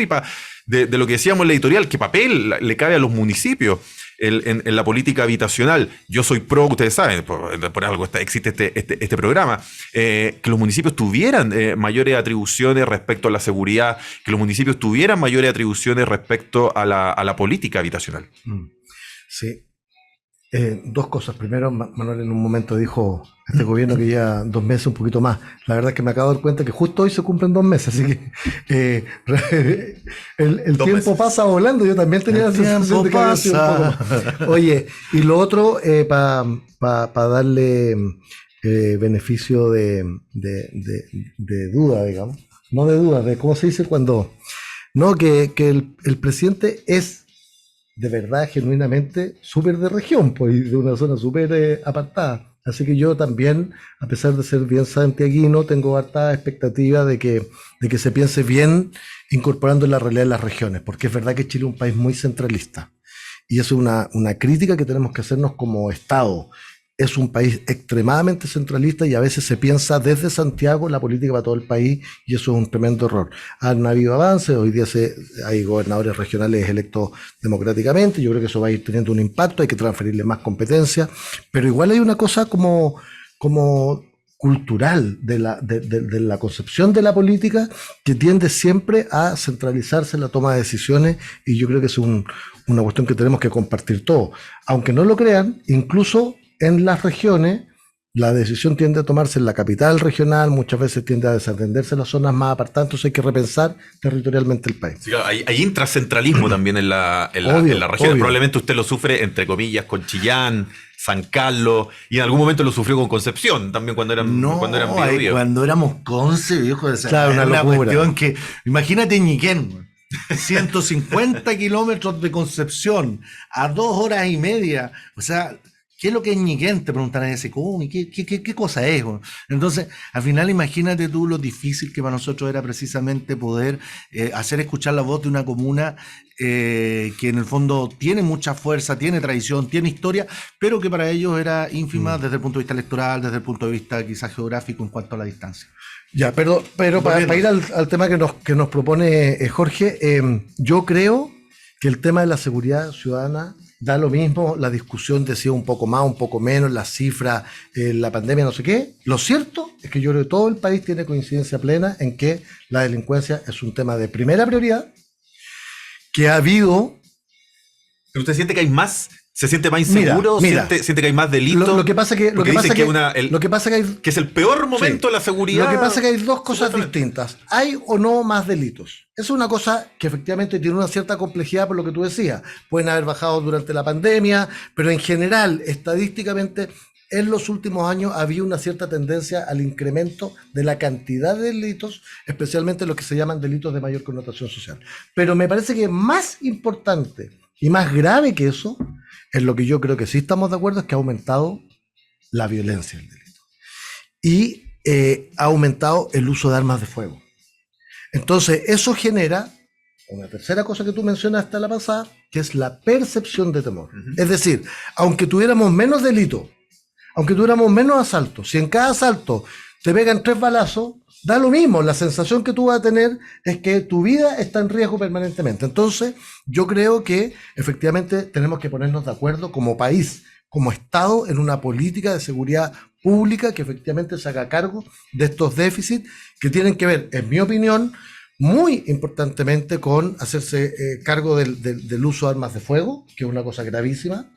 de lo que decíamos en la editorial, ¿qué papel le cabe a los municipios en la política habitacional? Yo soy pro, ustedes saben, por algo existe este programa, que los municipios tuvieran mayores atribuciones respecto a la seguridad, que los municipios tuvieran mayores atribuciones respecto a la política habitacional. Sí. 2 cosas. Primero, Manuel en un momento dijo, este gobierno que lleva 2 meses, un poquito más. La verdad es que me acabo de dar cuenta que justo hoy se cumplen 2 meses, así que el tiempo pasa volando. Yo también tenía la sensación de que había sido un poco más. Oye, y lo otro, para darle beneficio de duda, digamos, no de duda, de cómo se dice cuando, no, que el presidente es de verdad, genuinamente, súper de región, pues, y de una zona súper apartada. Así que yo también, a pesar de ser bien santiaguino, tengo harta expectativa de que se piense bien incorporando la realidad de las regiones, porque es verdad que Chile es un país muy centralista. Y eso es una crítica que tenemos que hacernos como Estado. Es un país extremadamente centralista y a veces se piensa desde Santiago la política para todo el país, y eso es un tremendo error. Han habido avances, hoy día hay gobernadores regionales electos democráticamente, yo creo que eso va a ir teniendo un impacto, hay que transferirle más competencia, pero igual hay una cosa como cultural de la concepción de la política que tiende siempre a centralizarse en la toma de decisiones, y yo creo que es una cuestión que tenemos que compartir todos. Aunque no lo crean, incluso en las regiones, la decisión tiende a tomarse en la capital regional, muchas veces tiende a desatenderse en las zonas más apartadas, entonces hay que repensar territorialmente el país. Sí, claro, hay intracentralismo también en la región. Probablemente usted lo sufre, entre comillas, con Chillán, San Carlos, y en algún momento lo sufrió con Concepción, también cuando eran Biobío. Cuando éramos Conce, viejo, claro, una cuestión que, imagínate Ñiquén, 150 kilómetros de Concepción, a 2 horas y media, o sea, ¿qué es lo que es Ñiquén? Te preguntarán ese cómo, ¿qué cosa es? Entonces, al final, imagínate tú lo difícil que para nosotros era precisamente poder hacer escuchar la voz de una comuna que en el fondo tiene mucha fuerza, tiene tradición, tiene historia, pero que para ellos era ínfima desde el punto de vista electoral, desde el punto de vista quizás geográfico en cuanto a la distancia. Ya, pero para ir al tema que nos propone Jorge, yo creo que el tema de la seguridad ciudadana da lo mismo, la discusión decía un poco más, un poco menos, las cifras, la pandemia, no sé qué. Lo cierto es que yo creo que todo el país tiene coincidencia plena en que la delincuencia es un tema de primera prioridad, que ha habido... ¿Pero usted siente que hay más? ¿Se siente más inseguro? Mira, ¿Siente que hay más delitos? Lo que pasa que es el peor momento de la seguridad. Lo que pasa es que hay 2 cosas distintas. ¿Hay o no más delitos? Eso es una cosa que efectivamente tiene una cierta complejidad por lo que tú decías. Pueden haber bajado durante la pandemia, pero en general, estadísticamente, en los últimos años había una cierta tendencia al incremento de la cantidad de delitos, especialmente los que se llaman delitos de mayor connotación social. Pero me parece que más importante y más grave que eso, en lo que yo creo que sí estamos de acuerdo, es que ha aumentado la violencia del delito. Y ha aumentado el uso de armas de fuego. Entonces, eso genera una tercera cosa que tú mencionaste a la pasada, que es la percepción de temor. Es decir, aunque tuviéramos menos delitos, aunque tuviéramos menos asaltos, si en cada asalto te pegan 3 balazos, da lo mismo. La sensación que tú vas a tener es que tu vida está en riesgo permanentemente. Entonces, yo creo que efectivamente tenemos que ponernos de acuerdo como país, como Estado, en una política de seguridad pública que efectivamente se haga cargo de estos déficits que tienen que ver, en mi opinión, muy importantemente con hacerse cargo del uso de armas de fuego, que es una cosa gravísima.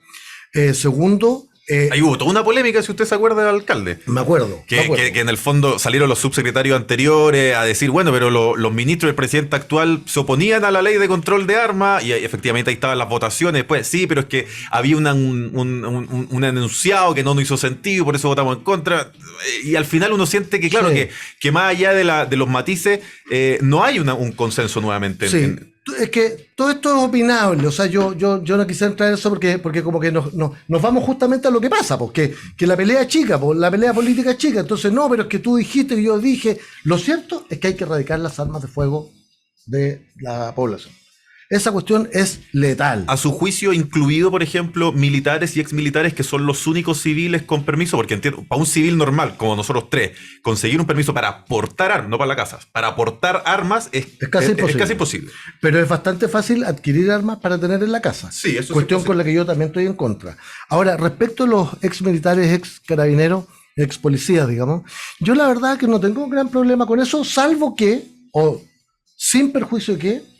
Segundo, ahí hubo toda una polémica, si usted se acuerda, del alcalde. Me acuerdo. Que en el fondo salieron los subsecretarios anteriores a decir, bueno, pero los ministros del presidente actual se oponían a la ley de control de armas, y efectivamente ahí estaban las votaciones. Después, sí, pero es que había un enunciado que no hizo sentido, por eso votamos en contra. Y al final uno siente que, claro, Sí. que más allá de los matices, no hay un consenso nuevamente. Sí, es que todo esto es opinable, o sea, yo no quisiera entrar en eso porque como que nos vamos justamente a lo que pasa, porque que la pelea es chica, la pelea política es chica, entonces no, pero es que tú dijiste que yo dije, lo cierto es que hay que erradicar las armas de fuego de la población. Esa cuestión es letal. A su juicio, incluido, por ejemplo, militares y exmilitares, que son los únicos civiles con permiso, porque entiendo, para un civil normal, como nosotros tres, conseguir un permiso para portar armas, no para la casa, para portar armas es casi imposible. Pero es bastante fácil adquirir armas para tener en la casa. Sí, eso cuestión sí es con la que yo también estoy en contra. Ahora, respecto a los exmilitares, ex carabineros, ex policías, digamos, yo la verdad que no tengo un gran problema con eso, salvo que, o sin perjuicio de que,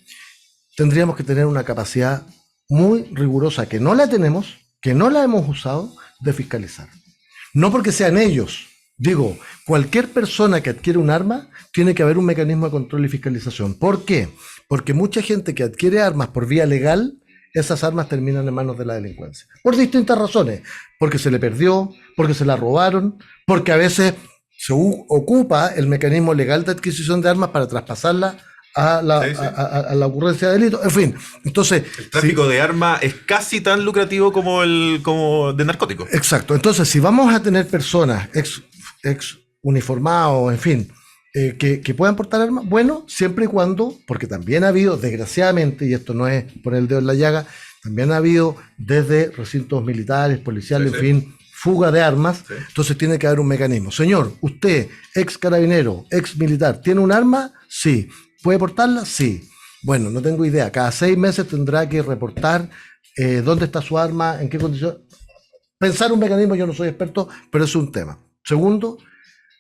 tendríamos que tener una capacidad muy rigurosa, que no la tenemos, que no la hemos usado, de fiscalizar. No porque sean ellos. Digo, cualquier persona que adquiere un arma, tiene que haber un mecanismo de control y fiscalización. ¿Por qué? Porque mucha gente que adquiere armas por vía legal, esas armas terminan en manos de la delincuencia. Por distintas razones. Porque se le perdió, porque se la robaron, porque a veces se ocupa el mecanismo legal de adquisición de armas para traspasarla a la ocurrencia de delitos, en fin. Entonces, el tráfico de armas es casi tan lucrativo como de narcóticos. Exacto. Entonces, si vamos a tener personas ex uniformados, en fin, que puedan portar armas, bueno, siempre y cuando, porque también ha habido, desgraciadamente, y esto no es poner el dedo en la llaga, también ha habido desde recintos militares, policiales, en fin, fuga de armas. Sí. Entonces tiene que haber un mecanismo. Señor, usted, ex carabinero, ex militar, ¿tiene un arma? Sí. ¿Puede portarla? Sí. Bueno, no tengo idea. Cada 6 meses tendrá que reportar dónde está su arma, en qué condición. Pensar un mecanismo, yo no soy experto, pero es un tema. Segundo,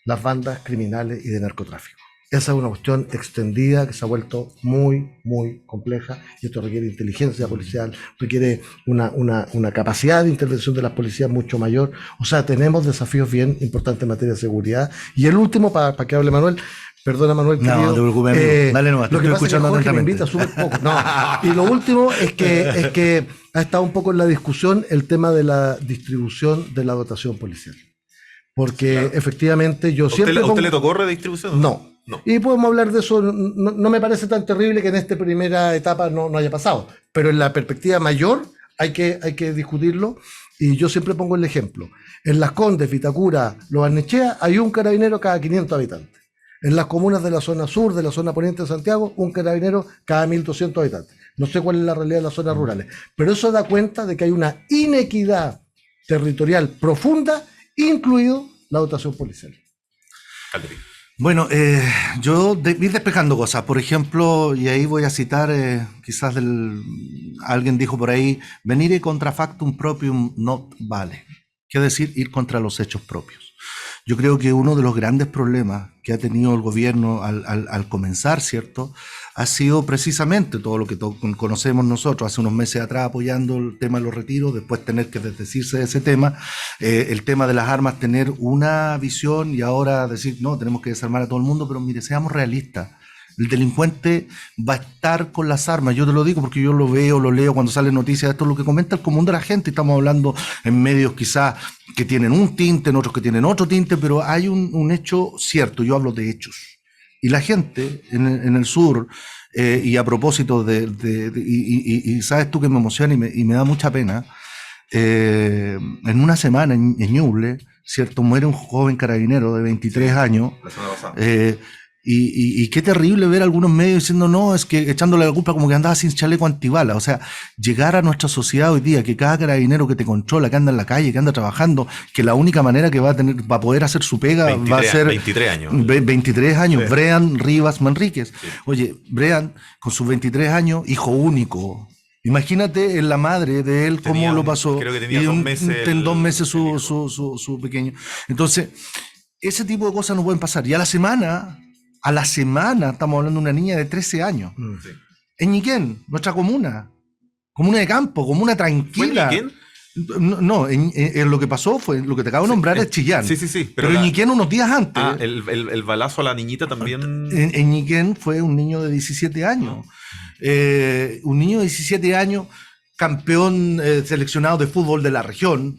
las bandas criminales y de narcotráfico. Esa es una cuestión extendida que se ha vuelto muy, muy compleja, y esto requiere inteligencia policial, requiere una capacidad de intervención de las policías mucho mayor. O sea, tenemos desafíos bien importantes en materia de seguridad. Y el último, para que hable Manuel. Perdona, Manuel, querido. No, te preocupes, dale nomás, lo que pasa es que Jorge me invita súper poco. No. Y lo último es que ha estado un poco en la discusión el tema de la distribución de la dotación policial. Porque claro, efectivamente yo siempre... ¿A usted le tocó redistribución? No. Y podemos hablar de eso. No me parece tan terrible que en esta primera etapa no haya pasado. Pero en la perspectiva mayor hay que discutirlo. Y yo siempre pongo el ejemplo. En Las Condes, Vitacura, Lo Barnechea, hay un carabinero cada 500 habitantes. En las comunas de la zona sur, de la zona poniente de Santiago, un carabinero cada 1.200 habitantes. No sé cuál es la realidad de las zonas rurales, pero eso da cuenta de que hay una inequidad territorial profunda, incluido la dotación policial. Bueno, yo ir despejando cosas. Por ejemplo, y ahí voy a citar, quizás alguien dijo por ahí, venire contra factum proprium not vale. Quiere decir, ir contra los hechos propios. Yo creo que uno de los grandes problemas que ha tenido el gobierno al comenzar, ¿cierto?, ha sido precisamente todo lo que conocemos nosotros hace unos meses atrás apoyando el tema de los retiros, después tener que desdecirse de ese tema, el tema de las armas, tener una visión y ahora decir, no, tenemos que desarmar a todo el mundo, pero mire, seamos realistas. El delincuente va a estar con las armas. Yo te lo digo porque yo lo veo, lo leo cuando salen noticias. Esto es lo que comenta el común de la gente. Estamos hablando en medios quizás que tienen un tinte, en otros que tienen otro tinte, pero hay un hecho cierto. Yo hablo de hechos. Y la gente en el sur, y a propósito y sabes tú que me emociona y me da mucha pena, en una semana en Ñuble, ¿cierto? Muere un joven carabinero de 23 años. La semana pasada. Y qué terrible ver algunos medios diciendo, no, es que echándole la culpa como que andaba sin chaleco antibalas. O sea, llegar a nuestra sociedad hoy día, que cada carabinero que te controla, que anda en la calle, que anda trabajando, que la única manera que va a poder hacer su pega 23, va a ser 23 años. 23 años, Sí. Brean Rivas Manríquez. Sí. Oye, Brean, con sus 23 años, hijo único. Imagínate en la madre de él, Tenía cómo lo pasó. creo que tenía Y 2 meses en 2 meses el hijo. su pequeño. Entonces, ese tipo de cosas no pueden pasar. Y a la semana, estamos hablando de una niña de 13 años. Sí. En Ñiquén, nuestra comuna de campo, comuna ¿Fue en tranquila. Ñiquén? No, en lo que pasó fue, lo que te acabo de nombrar es Chillán. Sí. Pero en Ñiquén unos días antes. El balazo a la niñita también. En Ñiquén fue un niño de 17 años. Un niño de 17 años, campeón seleccionado de fútbol de la región,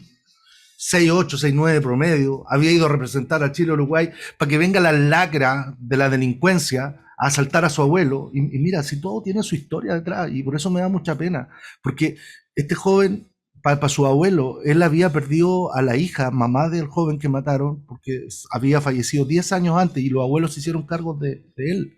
6'8", 6'9 de promedio, había ido a representar a Chile, Uruguay, para que venga la lacra de la delincuencia a asaltar a su abuelo. Y mira, si todo tiene su historia detrás, y por eso me da mucha pena, porque este joven, para su abuelo, él había perdido a la hija, mamá del joven que mataron, porque había fallecido 10 años antes y los abuelos se hicieron cargo de él.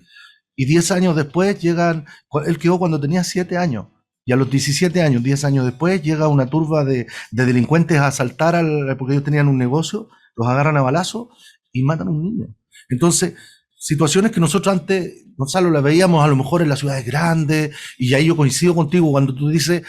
Y 10 años después él quedó cuando tenía 7 años. Y a los 17 años, 10 años después, llega una turba de delincuentes a asaltar, porque ellos tenían un negocio, los agarran a balazo y matan a un niño. Entonces, situaciones que nosotros antes, Gonzalo, las veíamos a lo mejor en las ciudades grandes, y ahí yo coincido contigo cuando tú dices,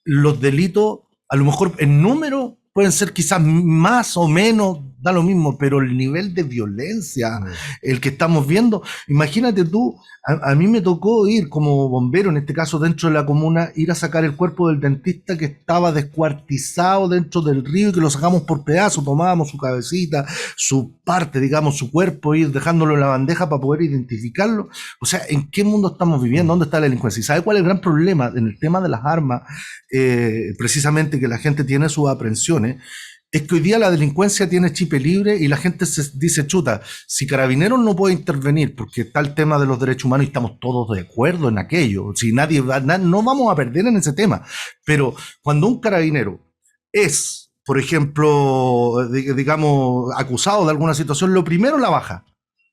los delitos, a lo mejor en número, pueden ser quizás más o menos, da lo mismo, pero el nivel de violencia, el que estamos viendo, imagínate tú, a mí me tocó ir como bombero, en este caso dentro de la comuna, ir a sacar el cuerpo del dentista que estaba descuartizado dentro del río y que lo sacamos por pedazos, tomábamos su cabecita, su parte, digamos, su cuerpo, ir dejándolo en la bandeja para poder identificarlo. O sea, ¿en qué mundo estamos viviendo? ¿Dónde está la delincuencia? ¿Y sabe cuál es el gran problema en el tema de las armas? Precisamente que la gente tiene sus aprehensiones, es que hoy día la delincuencia tiene chip libre y la gente se dice, chuta, si Carabineros no puede intervenir porque está el tema de los derechos humanos y estamos todos de acuerdo en aquello, si nadie no vamos a perder en ese tema, pero cuando un carabinero es, por ejemplo, digamos, acusado de alguna situación, lo primero la baja,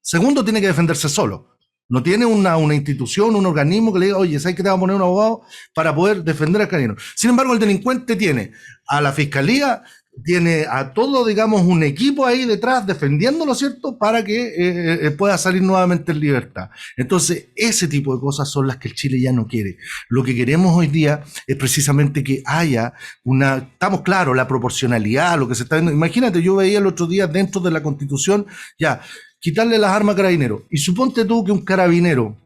segundo tiene que defenderse solo. No tiene una institución, un organismo que le diga, oye, ¿sabes que te va a poner un abogado para poder defender al carabinero? Sin embargo, el delincuente tiene a la fiscalía, tiene a todo, digamos, un equipo ahí detrás defendiéndolo, ¿cierto? Para que pueda salir nuevamente en libertad. Entonces, ese tipo de cosas son las que el Chile ya no quiere. Lo que queremos hoy día es precisamente que haya estamos claros, la proporcionalidad, lo que se está viendo. Imagínate, yo veía el otro día dentro de la Constitución, ya, quitarle las armas a carabineros. Y suponte tú que un carabinero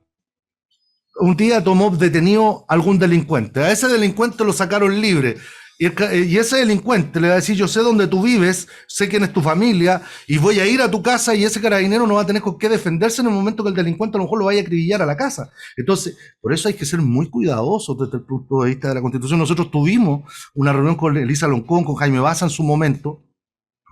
un día tomó detenido a algún delincuente. A ese delincuente lo sacaron libre. Y ese delincuente le va a decir, yo sé dónde tú vives, sé quién es tu familia, y voy a ir a tu casa, y ese carabinero no va a tener con qué defenderse en el momento que el delincuente a lo mejor lo vaya a acribillar a la casa. Entonces, por eso hay que ser muy cuidadosos desde el punto de vista de la Constitución. Nosotros tuvimos una reunión con Elisa Loncón, con Jaime Baza en su momento,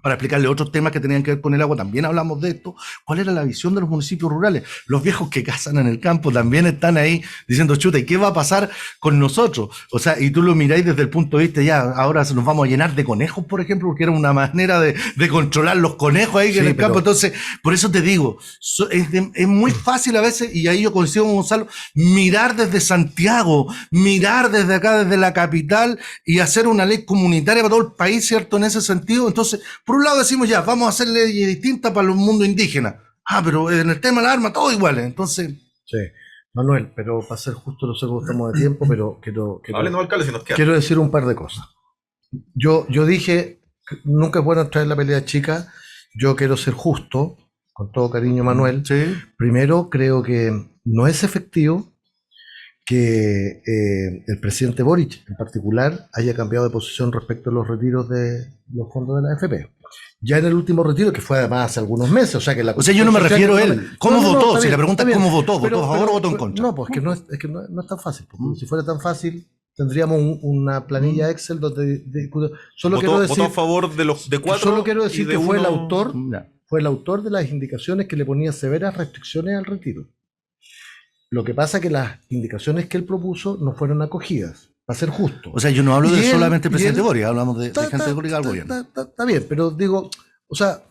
para explicarle otros temas que tenían que ver con el agua, también hablamos de esto. ¿Cuál era la visión de los municipios rurales? Los viejos que cazan en el campo también están ahí diciendo, chuta, ¿y qué va a pasar con nosotros? O sea, y tú lo miráis desde el punto de vista, ya, ahora nos vamos a llenar de conejos, por ejemplo, porque era una manera de controlar los conejos ahí en el campo. Entonces, por eso te digo, es muy fácil a veces, y ahí yo coincido con Gonzalo, mirar desde Santiago, mirar desde acá, desde la capital, y hacer una ley comunitaria para todo el país, ¿cierto? En ese sentido. Entonces, por un lado decimos ya, vamos a hacer leyes distintas para los mundos indígenas. Pero en el tema de la arma, todo igual. Entonces. Sí, Manuel, pero para ser justo, no sé cómo estamos de tiempo, pero Háblenos, alcalde, si nos queda. quiero decir un par de cosas. Yo dije, nunca es bueno traer la pelea chica. Yo quiero ser justo, con todo cariño, Manuel. Sí. Primero, creo que no es efectivo que el presidente Boric, en particular, haya cambiado de posición respecto a los retiros de los fondos de la AFP. ya en el último retiro, que fue además hace algunos meses, o sea que la... O sea, yo no me refiero a él. ¿Cómo votó? está Si bien, la pregunta está es bien. cómo votó, ¿votó a favor o votó en contra? No, pues es que no es tan fácil. Porque si fuera tan fácil, tendríamos una planilla Excel donde... Solo quiero decir, votó a favor de 4. solo quiero decir y de que fue el uno- autor... Ya. Fue el autor de las indicaciones que le ponía severas restricciones al retiro. Lo que pasa es que las indicaciones que él propuso no fueron acogidas, para ser justo. O sea, yo no hablo de Y él- solamente el presidente y él- Boric, hablamos de gente pública al gobierno. Está bien, pero digo, o sea,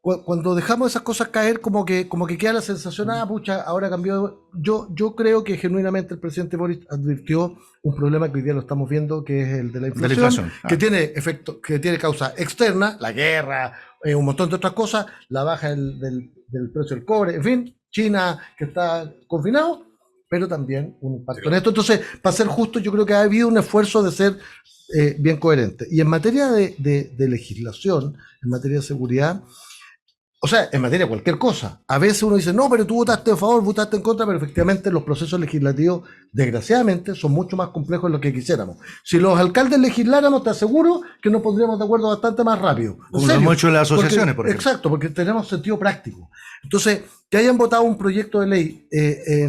cuando dejamos esas cosas caer, como que queda la sensación, pucha, ahora cambió. Yo creo que genuinamente el presidente Boric advirtió un problema que hoy día lo estamos viendo, que es el de la inflación, que tiene efecto, que tiene causa externa, la guerra, un montón de otras cosas, la baja del precio del cobre, en fin, China que está confinado, pero también un impacto en esto. Entonces, para ser justo, yo creo que ha habido un esfuerzo de ser bien coherente. Y en materia de legislación, en materia de seguridad, o sea, en materia de cualquier cosa. A veces uno dice, no, pero tú votaste a favor, votaste en contra, pero efectivamente los procesos legislativos, desgraciadamente, son mucho más complejos de lo que quisiéramos. Si los alcaldes legisláramos, te aseguro que nos pondríamos de acuerdo bastante más rápido. Como lo hemos hecho en las asociaciones, por ejemplo. Exacto, porque tenemos sentido práctico. Entonces, que hayan votado un proyecto de ley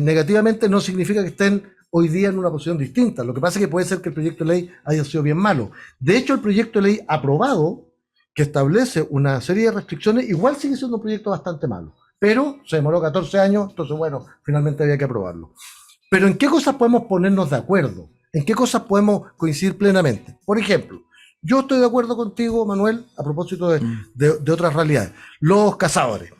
negativamente no significa que estén hoy día en una posición distinta. Lo que pasa es que puede ser que el proyecto de ley haya sido bien malo. De hecho, el proyecto de ley aprobado, que establece una serie de restricciones, igual sigue siendo un proyecto bastante malo. Pero se demoró 14 años, entonces bueno, finalmente había que aprobarlo. Pero ¿en qué cosas podemos ponernos de acuerdo? ¿En qué cosas podemos coincidir plenamente? Por ejemplo, yo estoy de acuerdo contigo, Manuel, a propósito de otras realidades. Los cazadores,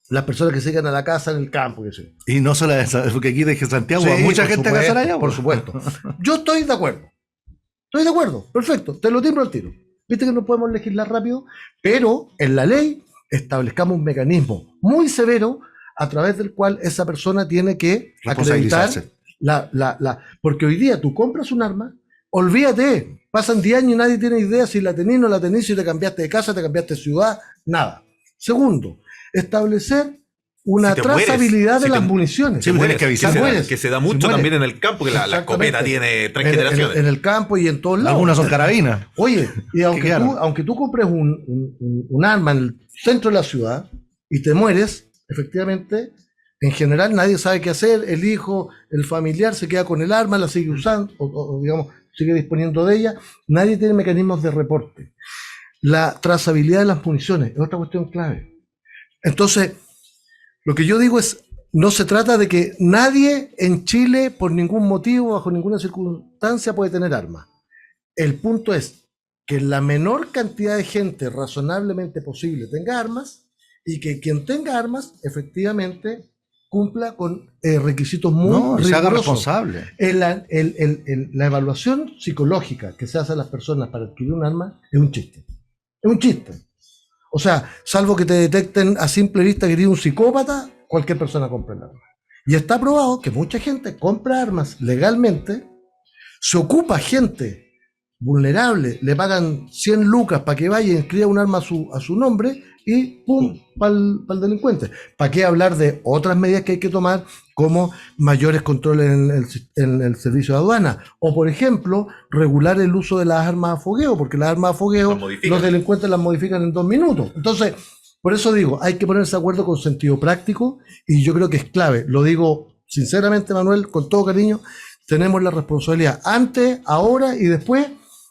las personas que se quedan a la casa en el campo, que sé. Y no solo esa, porque aquí desde Santiago Sí, hay mucha por gente a supuesto, cazar allá. por supuesto. Yo estoy de acuerdo. Estoy de acuerdo, perfecto, te lo timbro al tiro. Viste que no podemos legislar rápido, pero en la ley establezcamos un mecanismo muy severo a través del cual esa persona tiene que acreditar porque hoy día tú compras un arma, olvídate, pasan 10 años y nadie tiene idea si la tenés, no la tenés, si te cambiaste de casa, te cambiaste de ciudad, nada. Segundo, establecer una Si te trazabilidad mueres, de si las te- municiones. Sí, pues tienes que avisar. Que se da mucho también en el campo, que la Exactamente. escopeta tiene 3 En generaciones. el campo y en todos lados. Algunas son carabinas. Oye, y claro. aunque tú compres un arma en el centro de la ciudad y te mueres, efectivamente, en general nadie sabe qué hacer, el hijo, el familiar se queda con el arma, la sigue usando, o digamos, sigue disponiendo de ella, nadie tiene mecanismos de reporte. La trazabilidad de las municiones es otra cuestión clave. Entonces, lo que yo digo es, no se trata de que nadie en Chile, por ningún motivo, bajo ninguna circunstancia, puede tener armas. El punto es que la menor cantidad de gente razonablemente posible tenga armas y que quien tenga armas, efectivamente, cumpla con requisitos muy rigurosos. Se haga responsable. La evaluación psicológica que se hace a las personas para adquirir un arma es un chiste. Es un chiste. O sea, salvo que te detecten a simple vista que eres un psicópata, cualquier persona compra el arma. Y está probado que mucha gente compra armas legalmente, se ocupa gente vulnerable, le pagan 100 lucas para que vaya y inscriba un arma a su nombre y ¡pum! Para el delincuente. ¿Para qué hablar de otras medidas que hay que tomar, como mayores controles en el servicio de aduana? O, por ejemplo, regular el uso de las armas a fogueo, porque las armas a fogueo los delincuentes las modifican en 2 minutos. Entonces, por eso digo, hay que ponerse de acuerdo con sentido práctico, y yo creo que es clave. Lo digo sinceramente, Manuel, con todo cariño, tenemos la responsabilidad antes, ahora y después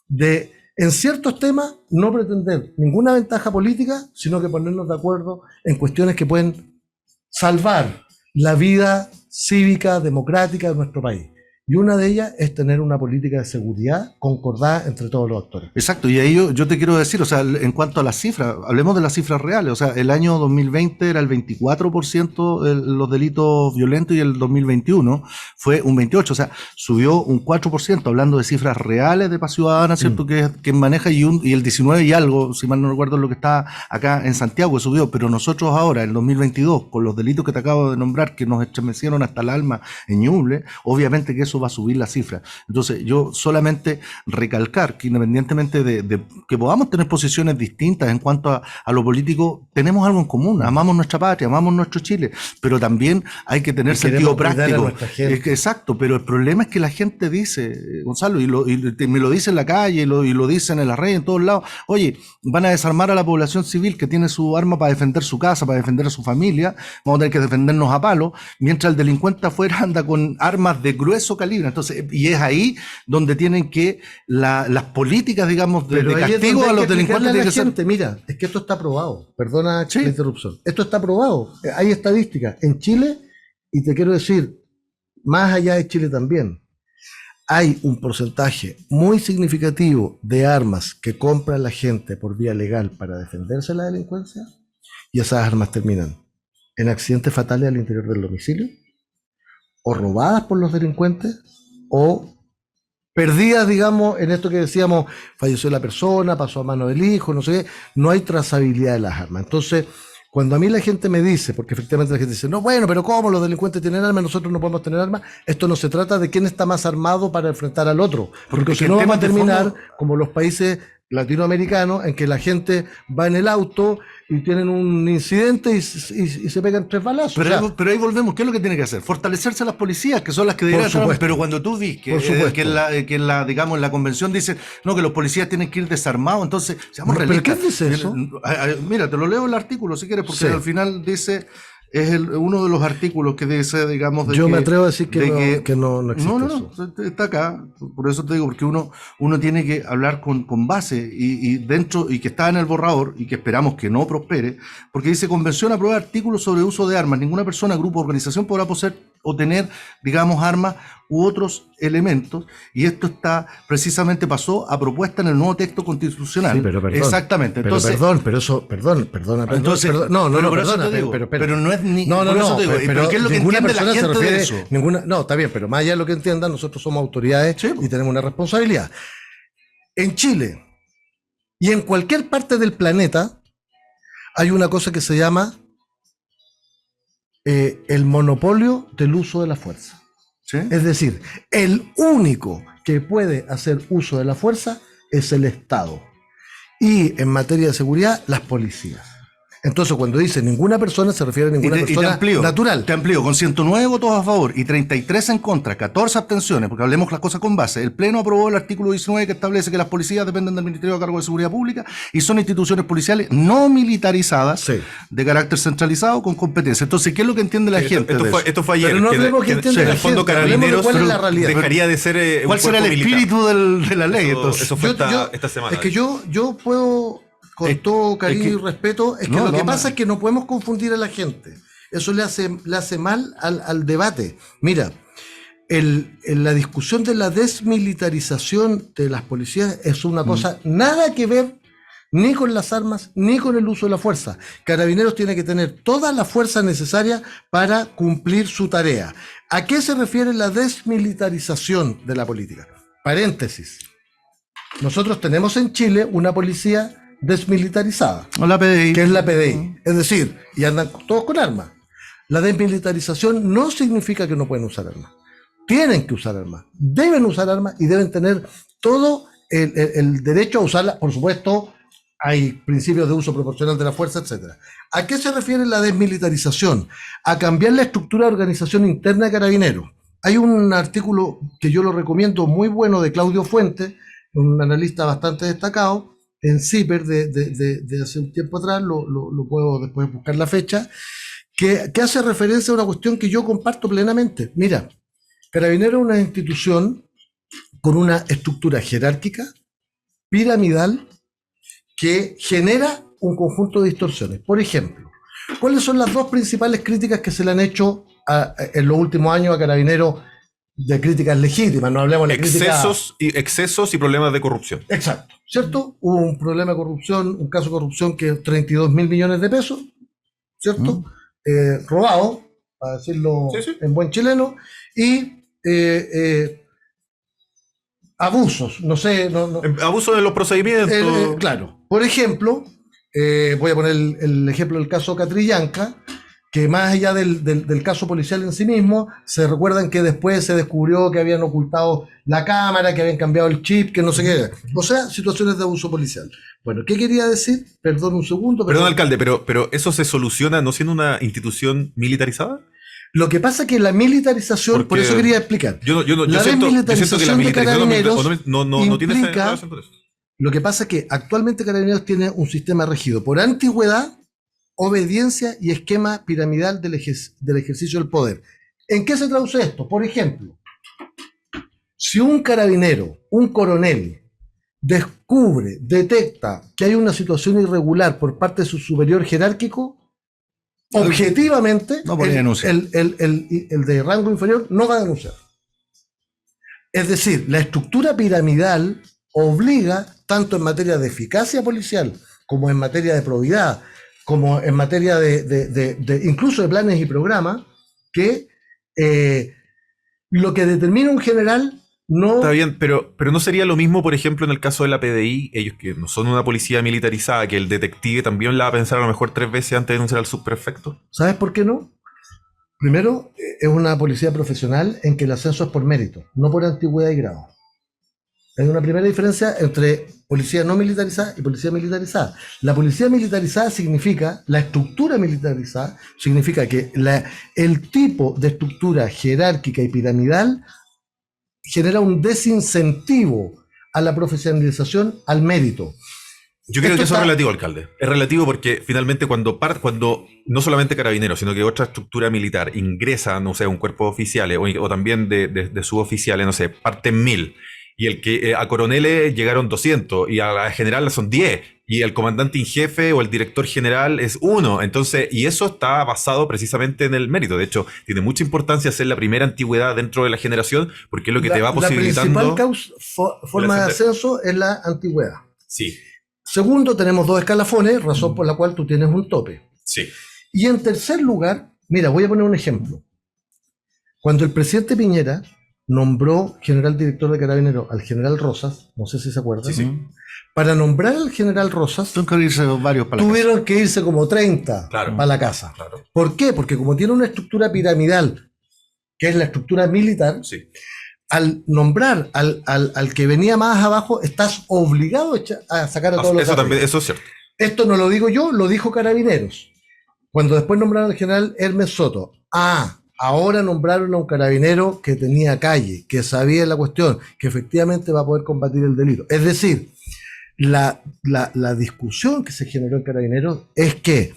de, en ciertos temas, no pretender ninguna ventaja política, sino que ponernos de acuerdo en cuestiones que pueden salvar la vida cívica, democrática de nuestro país. Y una de ellas es tener una política de seguridad concordada entre todos los actores. Exacto, y ahí yo te quiero decir, o sea, en cuanto a las cifras, hablemos de las cifras reales. O sea, el año 2020 era el 24% de los delitos violentos y el 2021 fue un 28%, o sea, subió un 4%, hablando de cifras reales de paz ciudadana, ¿cierto? Que maneja, y el 19 y algo, si mal no recuerdo, es lo que está acá en Santiago, que subió. Pero nosotros ahora, en 2022, con los delitos que te acabo de nombrar, que nos estremecieron hasta el alma en Ñuble, obviamente que eso va a subir la cifra. Entonces, yo solamente recalcar que independientemente de que podamos tener posiciones distintas en cuanto a lo político, tenemos algo en común, amamos nuestra patria, amamos nuestro Chile, pero también hay que tener sentido práctico. Exacto, pero el problema es que la gente dice, Gonzalo, y me lo dice en la calle, y lo dicen en la red, en todos lados, oye, van a desarmar a la población civil que tiene su arma para defender su casa, para defender a su familia, vamos a tener que defendernos a palo, mientras el delincuente afuera anda con armas de grueso calibre. Entonces, y es ahí donde tienen que las políticas, digamos, de castigo a los delincuentes tienen que ser... Mira, es que esto está probado, perdona la interrupción, esto está probado, hay estadísticas en Chile, y te quiero decir, más allá de Chile también, hay un porcentaje muy significativo de armas que compra la gente por vía legal para defenderse de la delincuencia, y esas armas terminan en accidentes fatales al interior del domicilio, o robadas por los delincuentes, o perdidas, digamos, en esto que decíamos, falleció la persona, pasó a mano del hijo, no sé qué, no hay trazabilidad de las armas. Entonces, cuando a mí la gente me dice, porque efectivamente la gente dice, no, bueno, pero ¿cómo los delincuentes tienen armas? Nosotros no podemos tener armas. Esto no se trata de quién está más armado para enfrentar al otro, porque si no vamos a terminar como los países latinoamericanos, en que la gente va en el auto y tienen un incidente y se pegan 3 balazos. Pero ahí volvemos, ¿qué es lo que tiene que hacer? Fortalecerse a las policías, que son las que deberían estar. Pero cuando tú ves que digamos, en la convención dice, no, que los policías tienen que ir desarmados, entonces, seamos realistas. ¿Pero qué dice eso? Mira, te lo leo el artículo si quieres, porque al final dice... Es uno de los artículos que dice, digamos... Yo me atrevo a decir que no existe eso. No, está acá. Por eso te digo, porque uno tiene que hablar con base y dentro, y que está en el borrador, y que esperamos que no prospere, porque dice, convención aprueba artículos sobre uso de armas. Ninguna persona, grupo o organización podrá poseer o tener, digamos, armas u otros elementos, y esto pasó a propuesta en el nuevo texto constitucional. Sí, pero perdón. Exactamente. Entonces, perdona. Entonces, pero no es ni... No, pero ¿qué es lo que entiende la gente de eso? No, está bien, pero más allá de lo que entiendan, nosotros somos autoridades y tenemos una responsabilidad. En Chile y en cualquier parte del planeta hay una cosa que se llama el monopolio del uso de la fuerza. ¿Sí? Es decir, el único que puede hacer uso de la fuerza es el Estado. Y en materia de seguridad, las policías. Entonces, cuando dice ninguna persona, se refiere a ninguna persona natural. Te amplío, con 109 votos a favor y 33 en contra, 14 abstenciones, porque hablemos las cosas con base. El Pleno aprobó el artículo 19 que establece que las policías dependen del Ministerio a cargo de Seguridad Pública y son instituciones policiales no militarizadas de carácter centralizado con competencia. Entonces, ¿qué es lo que entiende la gente? Esto fue ayer. Pero no tenemos que entender en el fondo Carabineros dejaría de ser ¿cuál será el espíritu de la ley? Eso fue esta semana. Es que yo puedo... Con todo cariño y respeto, es que lo que pasa es que no podemos confundir a la gente. Eso le hace mal al debate. Mira, en la discusión de la desmilitarización de las policías es una cosa nada que ver ni con las armas, ni con el uso de la fuerza. Carabineros tiene que tener toda la fuerza necesaria para cumplir su tarea. ¿A qué se refiere la desmilitarización de la política? Paréntesis. Nosotros tenemos en Chile una policía desmilitarizada, la PDI. Que es la PDI, es decir, y andan todos con armas. La desmilitarización no significa que no pueden usar armas, tienen que usar armas, deben usar armas y deben tener todo el derecho a usarlas. Por supuesto, hay principios de uso proporcional de la fuerza, etc. ¿A qué se refiere la desmilitarización? A cambiar la estructura de organización interna de Carabineros. Hay un artículo que yo lo recomiendo muy bueno de Claudio Fuentes, un analista bastante destacado, en CIPER de hace un tiempo atrás, lo puedo después buscar la fecha, que hace referencia a una cuestión que yo comparto plenamente. Mira, Carabineros es una institución con una estructura jerárquica, piramidal, que genera un conjunto de distorsiones. Por ejemplo, ¿cuáles son las 2 principales críticas que se le han hecho en los últimos años a Carabineros? De críticas legítimas, no hablemos de excesos y problemas de corrupción. Exacto, ¿cierto? Hubo un problema de corrupción, un caso de corrupción que es 32.000 millones de pesos, ¿cierto? Robado, para decirlo en buen chileno, y abusos, no sé. Abuso de los procedimientos. Claro, por ejemplo, voy a poner el ejemplo del caso Catrillanca. que más allá del caso policial en sí mismo, se recuerdan que después se descubrió que habían ocultado la cámara, que habían cambiado el chip, que no sé qué. O sea, situaciones de abuso policial. Bueno, ¿qué quería decir? Perdón un segundo. Perdón, alcalde, pero ¿eso se soluciona no siendo una institución militarizada? Lo que pasa es que la militarización, Porque por eso quería explicar. Yo siento que la desmilitarización de militarización Carabineros no tiene esa implica, relación con eso. lo que pasa es que actualmente Carabineros tiene un sistema regido por antigüedad, obediencia y esquema piramidal del ejercicio del poder. ¿En qué se traduce esto? Por ejemplo, si un carabinero, un coronel, descubre, detecta que hay una situación irregular por parte de su superior jerárquico, objetivamente, No podría denunciar. el de rango inferior no va a denunciar. Es decir, la estructura piramidal obliga, tanto en materia de eficacia policial, como en materia de probidad, como en materia de incluso de planes y programas, que lo que determina un general no... Está bien, pero no sería lo mismo, por ejemplo, en el caso de la PDI, ellos que no son una policía militarizada, que el detective también la va a pensar a lo mejor 3 veces antes de denunciar al subprefecto. ¿Sabes por qué no? Primero, es una policía profesional en que el ascenso es por mérito, no por antigüedad y grado. Hay una primera diferencia entre policía no militarizada y policía militarizada. La policía militarizada significa, la estructura militarizada significa que el tipo de estructura jerárquica y piramidal genera un desincentivo a la profesionalización, al mérito. Yo creo que eso es relativo, alcalde. Es relativo porque finalmente cuando no solamente Carabineros, sino que otra estructura militar ingresa, no sé, un cuerpo de oficiales o también de suboficiales, no sé, parten 1000. Y el que a coroneles llegaron 200 y a la general son 10 y el comandante en jefe o el director general es 1. Entonces, y eso está basado precisamente en el mérito. De hecho, tiene mucha importancia ser la primera antigüedad dentro de la generación porque es lo que te va posibilitando. La principal forma de ascenso es la antigüedad. Sí. Segundo, tenemos 2 escalafones, razón por la cual tú tienes un tope. Sí. Y en tercer lugar, mira, voy a poner un ejemplo. Cuando el presidente Piñera nombró general director de Carabineros al general Rosas, no sé si se acuerdan, Sí. para nombrar al general Rosas, tuvieron que irse como 30 para la casa. Claro. ¿Por qué? Porque como tiene una estructura piramidal, que es la estructura militar, Sí. al nombrar al que venía más abajo, estás obligado a sacar a todos los Eso también, arriba. eso es cierto. Esto no lo digo yo, lo dijo Carabineros. Cuando después nombraron al general Hermes Soto. Ahora nombraron a un carabinero que tenía calle, que sabía la cuestión, que efectivamente va a poder combatir el delito. Es decir, la discusión que se generó en Carabineros es que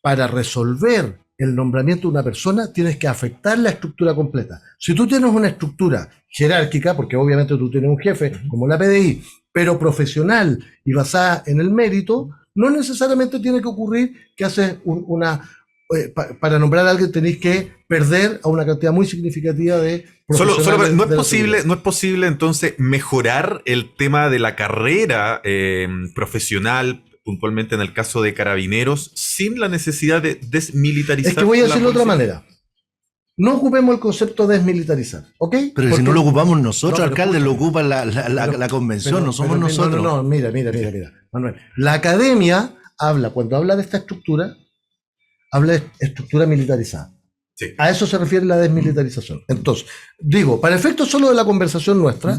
para resolver el nombramiento de una persona tienes que afectar la estructura completa. Si tú tienes una estructura jerárquica, porque obviamente tú tienes un jefe como la PDI, pero profesional y basada en el mérito, no necesariamente tiene que ocurrir que haces para nombrar a alguien tenéis que perder a una cantidad muy significativa de profesionales. No es posible entonces mejorar el tema de la carrera profesional, puntualmente en el caso de Carabineros, sin la necesidad de desmilitarizar. Es que voy a decirlo de otra manera. No ocupemos el concepto de desmilitarizar, ¿ok? Pero porque si no lo ocupamos nosotros, alcalde, lo ocupa la pero, convención, no somos nosotros. No, mira, Manuel. La academia cuando habla de esta estructura, habla de estructura militarizada. Sí. A eso se refiere la desmilitarización. Entonces, digo, para efectos solo de la conversación nuestra,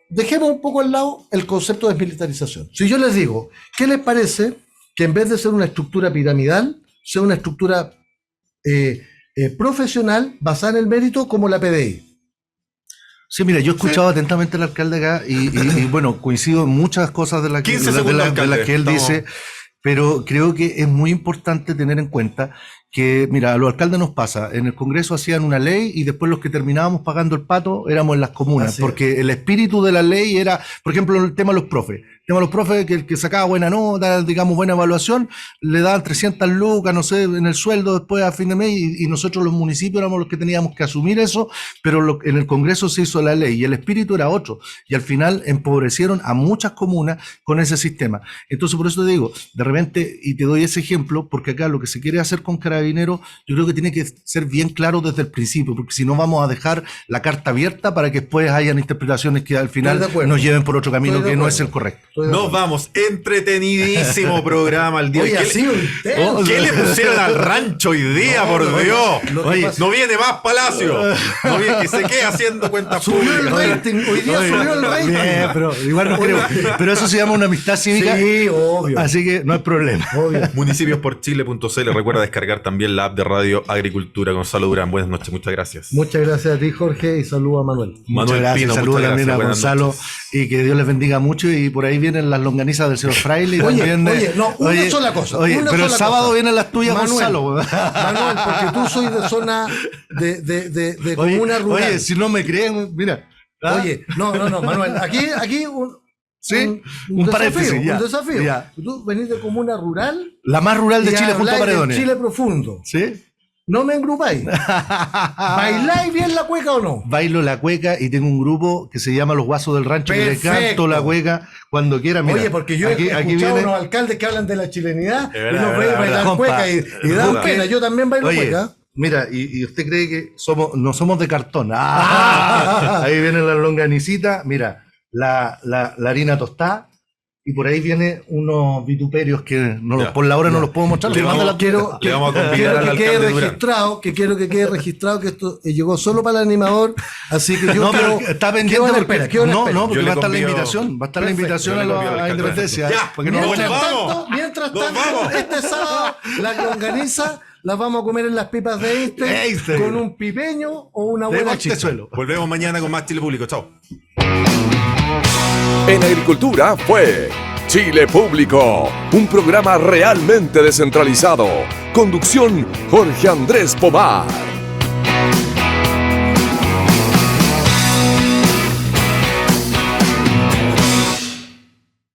dejemos un poco al lado el concepto de desmilitarización. Si yo les digo, ¿qué les parece que en vez de ser una estructura piramidal, sea una estructura profesional basada en el mérito como la PDI? Sí, mira, yo he escuchado atentamente al alcalde acá y bueno, coincido en muchas cosas de las que él dice, pero creo que es muy importante tener en cuenta que, mira, a los alcaldes nos pasa, en el Congreso hacían una ley y después los que terminábamos pagando el pato éramos en las comunas, porque el espíritu de la ley era, por ejemplo, el tema de los profes. El tema de los profes, que el que sacaba buena nota, digamos, buena evaluación, le daban 300 lucas, no sé, en el sueldo después a fin de mes y nosotros los municipios éramos los que teníamos que asumir eso, pero en el Congreso se hizo la ley y el espíritu era otro. Y al final empobrecieron a muchas comunas con ese sistema. Entonces, por eso te digo, de repente, y te doy ese ejemplo, porque acá lo que se quiere hacer con Carabineros Carabineros, yo creo que tiene que ser bien claro desde el principio, porque si no vamos a dejar la carta abierta para que después hayan interpretaciones que al final nos lleven por otro camino que no es el correcto. Nos vamos, entretenidísimo programa al día. Oye, ¿Qué le pusieron al rancho hoy día, por Dios? Oye, no viene más Palacio. No viene, que se quede haciendo cuentas Subió el públicas. rating, hoy día subió el rating. Bien, pero igual no creo. Pero eso se llama una amistad cívica. Sí, obvio. Así que no hay problema. Obvio. Municipios.chile.cl. Recuerda descargar también la app de Radio Agricultura. Gonzalo Durán, buenas noches, muchas gracias. Muchas gracias a ti, Jorge, y saludo a Manuel. Muchas gracias. Pino, Saludos muchas también gracias, a buenas Gonzalo noches. y que Dios les bendiga mucho. Y por ahí vienen las longanizas del señor Fraile. Y también una sola cosa. Oye, una pero el sola sábado cosa. vienen las tuyas, Manuel, Gonzalo. Manuel, porque tú soy de zona de Oye, comuna rural. oye, si no me creen, mira. ¿ah? Oye, no, Manuel, aquí ¿Sí? un Un desafío, paréntesis, ya. un desafío. Ya. Tú venís de comuna rural La más rural de y Chile junto a habláis del Paredones. Chile profundo. ¿Sí? No me engrupáis. ¿Bailáis bien la cueca o no? Bailo la cueca y tengo un grupo que se llama Los Guasos del Rancho, que le Perfecto. canto la cueca cuando quiera. Mira, Oye, porque yo he escuchado unos alcaldes que hablan de la chilenidad Es y verdad, nos es veis verdad, bailar compa. cueca y dan verdad. pena. Yo también bailo Oye, cueca. mira, y usted cree que no somos de cartón. Ahí viene la longanicita, mira, la harina tostada, y por ahí vienen unos vituperios que Ya, por la hora no los puedo mostrar. Le Le mando vamos- la Quiero Le vamos a convidar quiero al que quede alcalde Durán. registrado, que esto llegó solo para el animador, así que yo No, quiero... pero está ¿Qué pendiente van a porque esperar? ¿Qué van a no, esperar? no, porque Yo le va a estar la convido- invitación, va a estar la Perfecto. invitación Yo a le convido al la alcalde. independencia. Ya, porque no Mientras Nos tanto, vamos. mientras Nos tanto, vamos. este sábado la longaniza las vamos a comer en las pipas de Einstein. con un pipeño o una de buena chicha. suelo. Volvemos mañana con más Chile Público. Chao. En Agricultura fue Chile Público, un programa realmente descentralizado. Conducción Jorge Andrés Pomar.